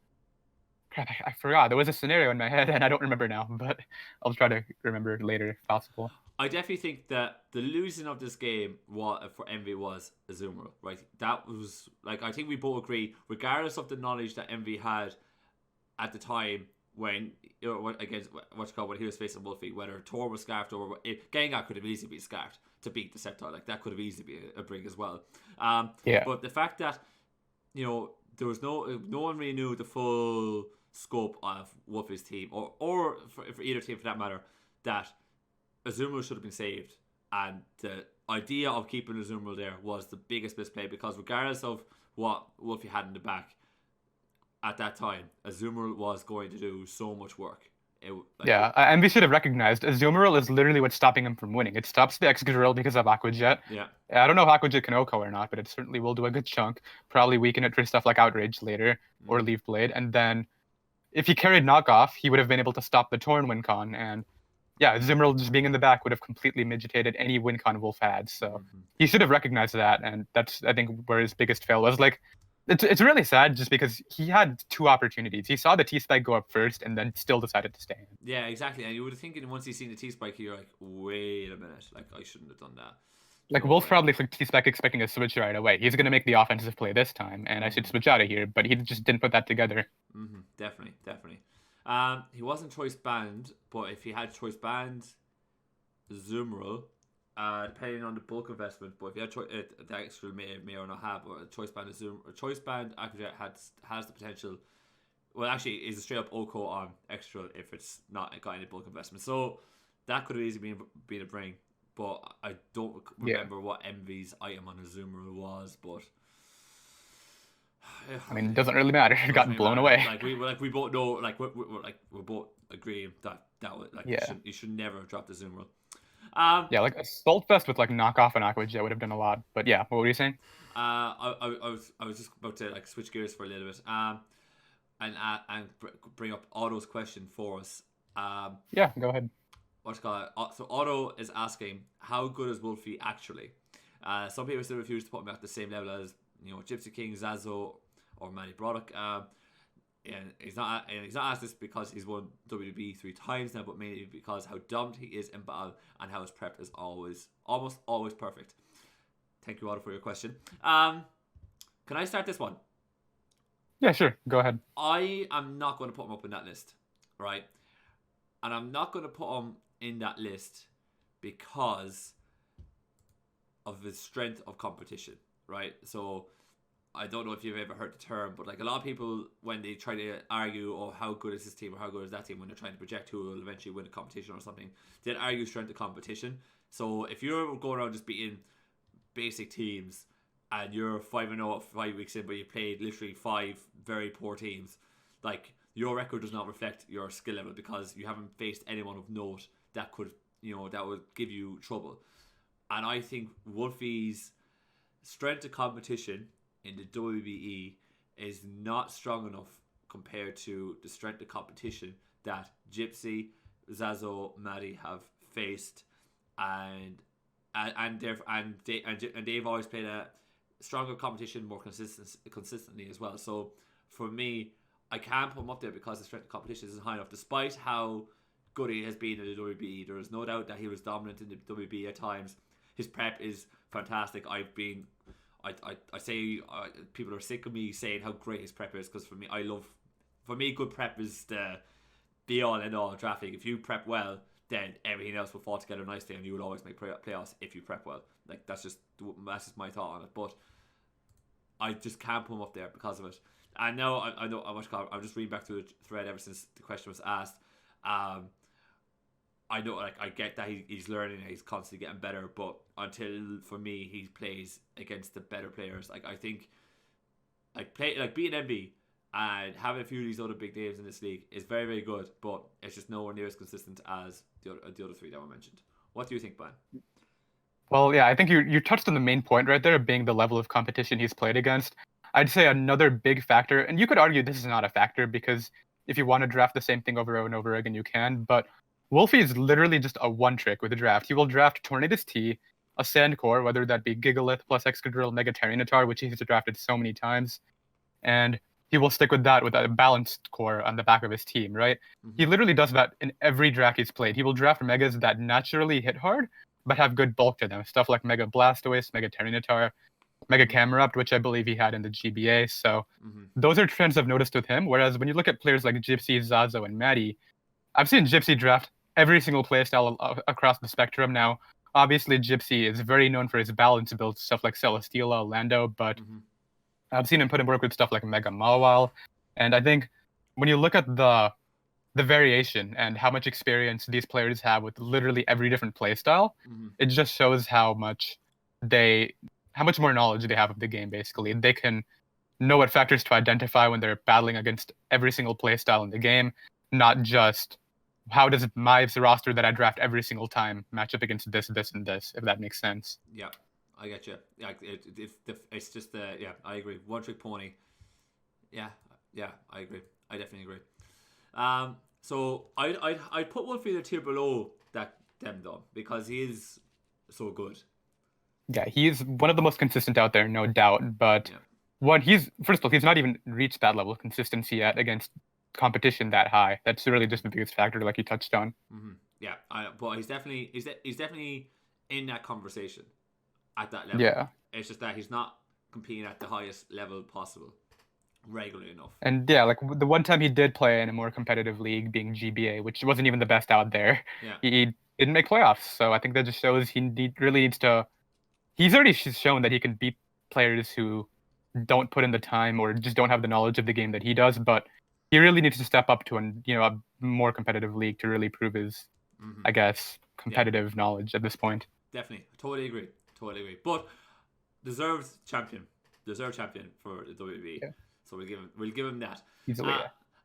Crap, I forgot. There was a scenario in my head and I don't remember now, but I'll try to remember later if possible. I definitely think that the losing of this game for Envy was Azumarill, right? That was like I think we both agree, regardless of the knowledge that Envy had at the time when against what's called when he was facing Wolfie, whether Tor was scarfed or Gengar could have easily been scarfed to beat Deceptile, like that could have easily been a bring as well. Yeah. But the fact that there was no one really knew the full scope of Wolfie's team or for either team for that matter, that Azumarill should have been saved, and the idea of keeping Azumarill there was the biggest misplay, because regardless of what Wolfie had in the back at that time, Azumarill was going to do so much work. And we should have recognized Azumarill is literally what's stopping him from winning. It stops the Excadrill because of Aqua Jet. Yeah. I don't know if Aqua Jet can OHKO or not, but it certainly will do a good chunk. Probably weaken it for stuff like Outrage later or Leaf Blade. And then if he carried Knockoff, he would have been able to stop the Torn Wincon. And yeah, Azumarill just being in the back would have completely midgetated any Wincon Wolf had. So he should have recognized that. And that's, I think, where his biggest fail was. Like, it's really sad just because he had two opportunities. He saw the T-Spike go up first and then still decided to stay in. Yeah, exactly. And you would have thinking once he's seen the T-Spike, you're like, wait a minute. Like, I shouldn't have done that. Like, Wolf probably flicked T-Spike expecting a switch right away. He's going to make the offensive play this time, and I should switch out of here. But he just didn't put that together. Definitely. He wasn't choice banned, but if he had choice banned Azumarill, depending on the bulk investment, but if you had the extra may or not have, or a choice band choice band Aquajet has the potential. Well, actually, is a straight up OHKO on extra if it's not got any bulk investment. So that could have easily been a bring, but I don't remember what Envy's item on Azumarill was. But I mean, it doesn't really matter. It got blown away. We both know, we're both agreeing that was you should never have dropped Azumarill. Like Assault Vest with like Knockoff and Aqua Jet would have done a lot. But yeah, what were you saying? I was just about to like switch gears for a little bit. And bring up Otto's question for us. Yeah, go ahead. What's called? So Otto is asking, how good is Wolfie actually? Some people still refuse to put him at the same level as Gypsy King, Zazo, or Manny Broderick. And he's not asked this because he's won WBE 3 times now, but mainly because how dumped he is in battle and how his prep is almost always perfect. Thank you, Otto, for your question. Can I start this one? Yeah, sure. Go ahead. I am not going to put him up in that list, right? And I'm not going to put him in that list because of his strength of competition, right? So I don't know if you've ever heard the term, but like a lot of people, when they try to argue, oh, how good is this team or how good is that team, when they're trying to project who will eventually win a competition or something, they'll argue strength of competition. So if you're going around just beating basic teams and you're 5-0 5 weeks in, but you played literally 5 very poor teams, like your record does not reflect your skill level because you haven't faced anyone of note that could, that would give you trouble. And I think Wolfie's strength of competition in the WBE is not strong enough compared to the strength of competition that Gypsy, Zazo, Maddie have faced, and they've always played a stronger competition more consistently as well. So for me, I can't put him up there because the strength of competition isn't high enough. Despite how good he has been in the WBE, there is no doubt that he was dominant in the WBE at times. His prep is fantastic. I say people are sick of me saying how great his prep is, because for me good prep is the be all and all drafting. If you prep well, then everything else will fall together nicely and you will always make playoffs if you prep well. Like that's just my thought on it. But I just can't put him up there because of it. I know I'm just reading back through the thread ever since the question was asked. I know, like, I get that he's learning and he's constantly getting better, but until, for me, he plays against the better players. Like, I think, beating MB And having a few of these other big names in this league is very, very good, but it's just nowhere near as consistent as the other three that were mentioned. What do you think, Ben? Well, yeah, I think you touched on the main point right there, being the level of competition he's played against. I'd say another big factor, and you could argue this is not a factor because if you want to draft the same thing over and over again, you can. But Wolfie is literally just a one trick with a draft. He will draft Tornadus T, a Sandcore, whether that be Gigalith plus Excadrill, Mega Tyranitar, which he's drafted so many times, and he will stick with that with a balanced core on the back of his team, right? Mm-hmm. He literally does that in every draft he's played. He will draft Megas that naturally hit hard, but have good bulk to them. Stuff like Mega Blastoise, Mega Tyranitar, Mega Camerupt, which I believe he had in the GBA. So those are trends I've noticed with him. Whereas when you look at players like Gypsy, Zazo, and Maddie, I've seen Gypsy draft every single playstyle across the spectrum. Now, obviously, Gypsy is very known for his balance builds, stuff like Celesteela, Lando, but I've seen him put in work with stuff like Mega Mawile. And I think when you look at the variation and how much experience these players have with literally every different playstyle, it just shows how much more knowledge they have of the game. Basically, they can know what factors to identify when they're battling against every single playstyle in the game, not just how does my roster that I draft every single time match up against this, and this, if that makes sense. Yeah, I get you. Yeah, it's just I agree. One trick pony. Yeah, I agree. I definitely agree. So I'd put Wolfie the tier below them though, because he is so good. Yeah, he's one of the most consistent out there, no doubt. But first of all, he's not even reached that level of consistency yet against competition that high. That's really just the biggest factor, like you touched on. Yeah, but he's definitely in that conversation at that level. Yeah, it's just that he's not competing at the highest level possible regularly enough. And yeah, like the one time he did play in a more competitive league, being GBA, which wasn't even the best out there, he didn't make playoffs. So I think that just shows he really needs to. He's already shown that he can beat players who don't put in the time or just don't have the knowledge of the game that he does. But he really needs to step up to a more competitive league to really prove his, I guess, competitive knowledge at this point. Definitely, totally agree. But deserved champion for the WBE. Yeah. So we'll give him that. Easily.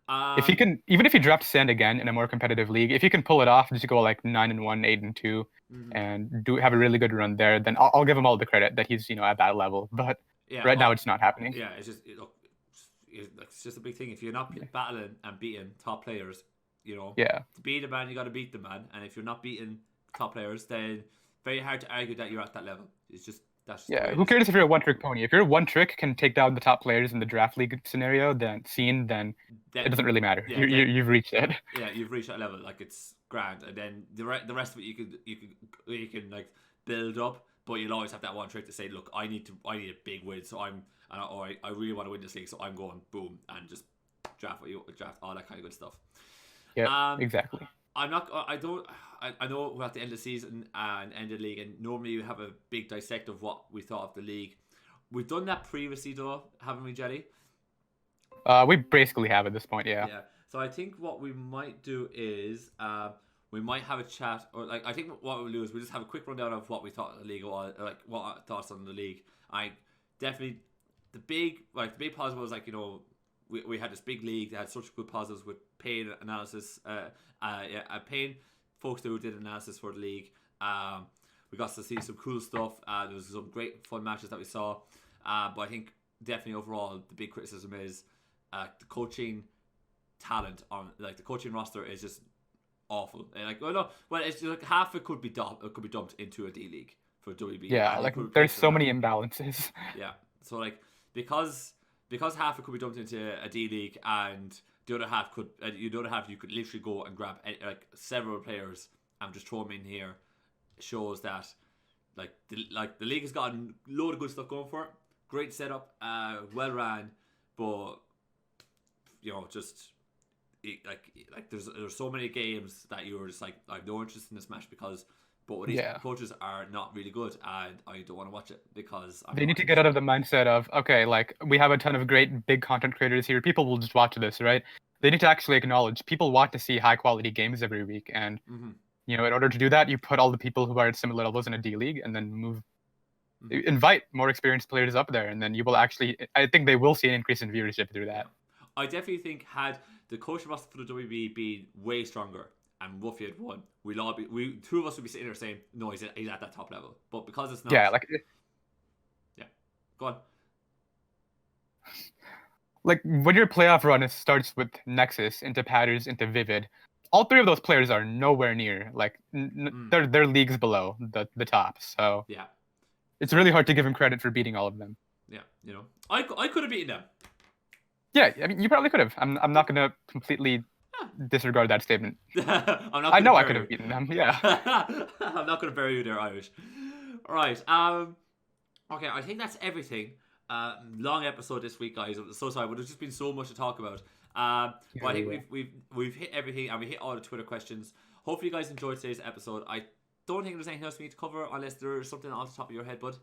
If he can, even if he dropped Sand again in a more competitive league, if he can pull it off, just go like 9-1, 8-2, and have a really good run there, then I'll give him all the credit that he's at that level. But now it's not happening. Yeah, it's just a big thing. If you're not battling and beating top players, to beat a man, you got to beat the man. And if you're not beating top players, then very hard to argue that you're at that level. It's just. Who cares if you're a one-trick pony? If you're one trick can take down the top players in the draft league scenario, then it doesn't really matter. You've reached it. Yeah, you've reached that level. Like it's grand, and then the rest of it you can like build up, but you'll always have that one trick to say, look, I need a big win, so I really want to win this league, so I'm going boom and just draft all that kind of good stuff. Yeah, exactly. I know we're at the end of the season and end of the league, and normally you have a big dissect of what we thought of the league. We've done that previously, though, haven't we, Jelly? We basically have at this point, yeah. Yeah. So I think what we might do is we might have a chat, or I think what we'll do is we'll just have a quick rundown of what we thought of the league, or like what our thoughts on the league. I definitely the big positive was we had this big league that had such good positives with Payne analysis. Payne folks who did analysis for the league. We got to see some cool stuff. There was some great fun matches that we saw. But I think definitely overall the big criticism is the coaching talent on the coaching roster is just awful. It's like half it could be dumped. It could be dumped into a D league for WBE. Yeah, there's so many imbalances. Yeah, so because half it could be dumped into a D league, and the other half you could literally go and grab several players and just throw them in here. Shows that the league has got a load of good stuff going for it. Great setup, well ran, but there's so many games that you were just like, I have no interest in this match because both of these coaches are not really good, and I don't want to watch it because they need to get out of the mindset of, okay, we have a ton of great big content creators here. People will just watch this, right? They need to actually acknowledge people want to see high quality games every week, and in order to do that, you put all the people who are at similar levels in a D league, and then invite more experienced players up there, and then you will actually, I think they will see an increase in viewership through that. I definitely think had the coaching roster for the WBE been way stronger and Ruffy had won, two of us would be sitting there saying, no, he's at that top level. But because it's not, Yeah, go on. Like when your playoff run starts with Nexus into Patterns into Vivid, all three of those players are nowhere near like they're leagues below the top. So yeah, it's really hard to give him credit for beating all of them. Yeah, I could have beaten them. Yeah, I mean you probably could have. I'm not gonna completely disregard that statement. I know I could have beaten them. Yeah. I'm not gonna bury you there, Irish. All right. Okay, I think that's everything. Long episode this week, guys. I'm so sorry, but there's just been so much to talk about. But I think we've hit everything, and we hit all the Twitter questions. Hopefully, you guys enjoyed today's episode. I don't think there's anything else we need to cover, unless there's something off the top of your head, bud.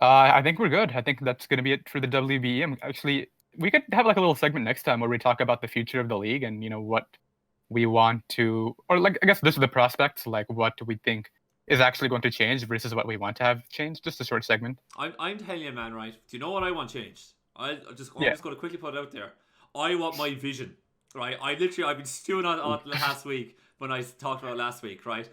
I think we're good. I think that's gonna be it for the WBE. Actually, we could have like a little segment next time where we talk about the future of the league and what we want to, or like I guess this is the prospects, like what we think is actually going to change versus what we want to have changed. Just a short segment. I'm telling you, man. Right? Do you know what I want changed? I'm just going to quickly put it out there. I want my vision. Right? I've been stewing on last week when I talked about last week. Right?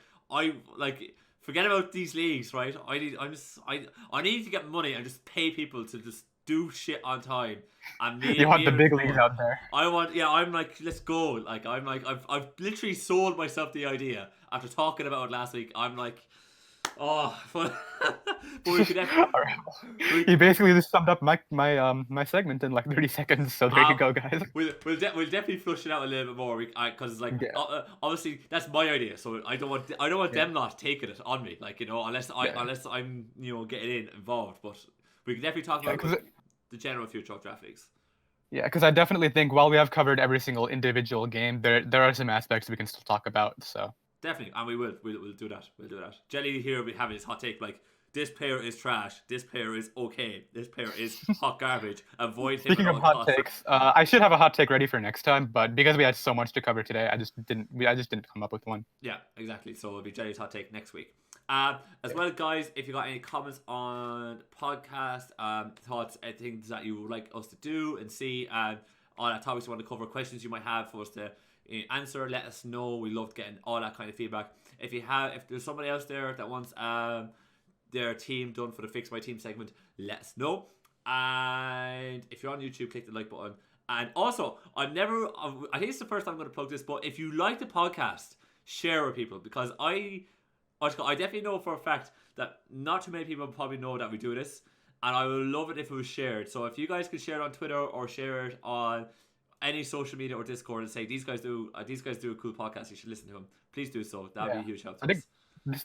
Forget about these leagues. Right? I need to get money and just pay people to just do shit on time. And you want the big leagues out there. I'm like, let's go. Like, I've literally sold myself the idea after talking about it last week. I'm like, but we could You basically just summed up my segment in like 30 seconds. So there you go, guys. We'll definitely flush it out a little bit more because obviously that's my idea. So I don't want them not taking it on me. Like unless I'm getting involved. But we can definitely talk about the general future of draft leagues. Yeah, because I definitely think while we have covered every single individual game, there are some aspects we can still talk about. So definitely, and we'll do that. We'll do that. Jelly here will be having his hot take like, this player is trash. This player is okay. This player is hot garbage. Avoid him. Speaking of hot takes, I should have a hot take ready for next time, but because we had so much to cover today, I just didn't come up with one. Yeah, exactly. So it'll be Jelly's hot take next week. As well, guys, if you got any comments on podcast, thoughts, things that you would like us to do and see, and all that topics you want to cover, questions you might have for us to answer, let us know. We love getting all that kind of feedback. If there's somebody else there that wants their team done for the Fix My Team segment, let us know. And if you're on YouTube, click the like button. And also, I think it's the first time I'm going to plug this, but if you like the podcast, share with people, because I definitely know for a fact that not too many people probably know that we do this, and I would love it if it was shared. So if you guys could share it on Twitter or share it on any social media or Discord and say these guys do a cool podcast, you should listen to them, please do so. That would be a huge help to us. I think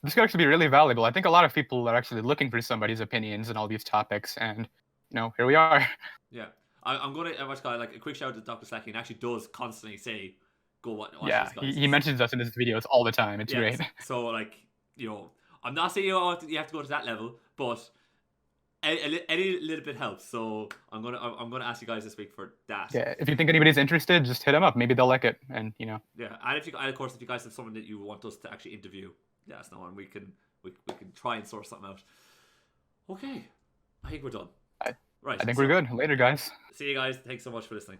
this could actually be really valuable. I think a lot of people are actually looking for somebody's opinions on all these topics, and here we are. Yeah, I'm going to like a quick shout out to Dr. Slacky, and actually does constantly say, go watch these guys. He mentions us in his videos all the time. It's great. So like, I'm not saying you have to go to that level, but any little bit helps. So I'm gonna ask you guys this week for that. Yeah, if you think anybody's interested, just hit them up. Maybe they'll like it, and Yeah, and of course, if you guys have someone that you want us to actually interview, let us know, and we can try and sort something out. Okay, I think we're done. Right. I think we're good. Later, guys. See you guys. Thanks so much for listening.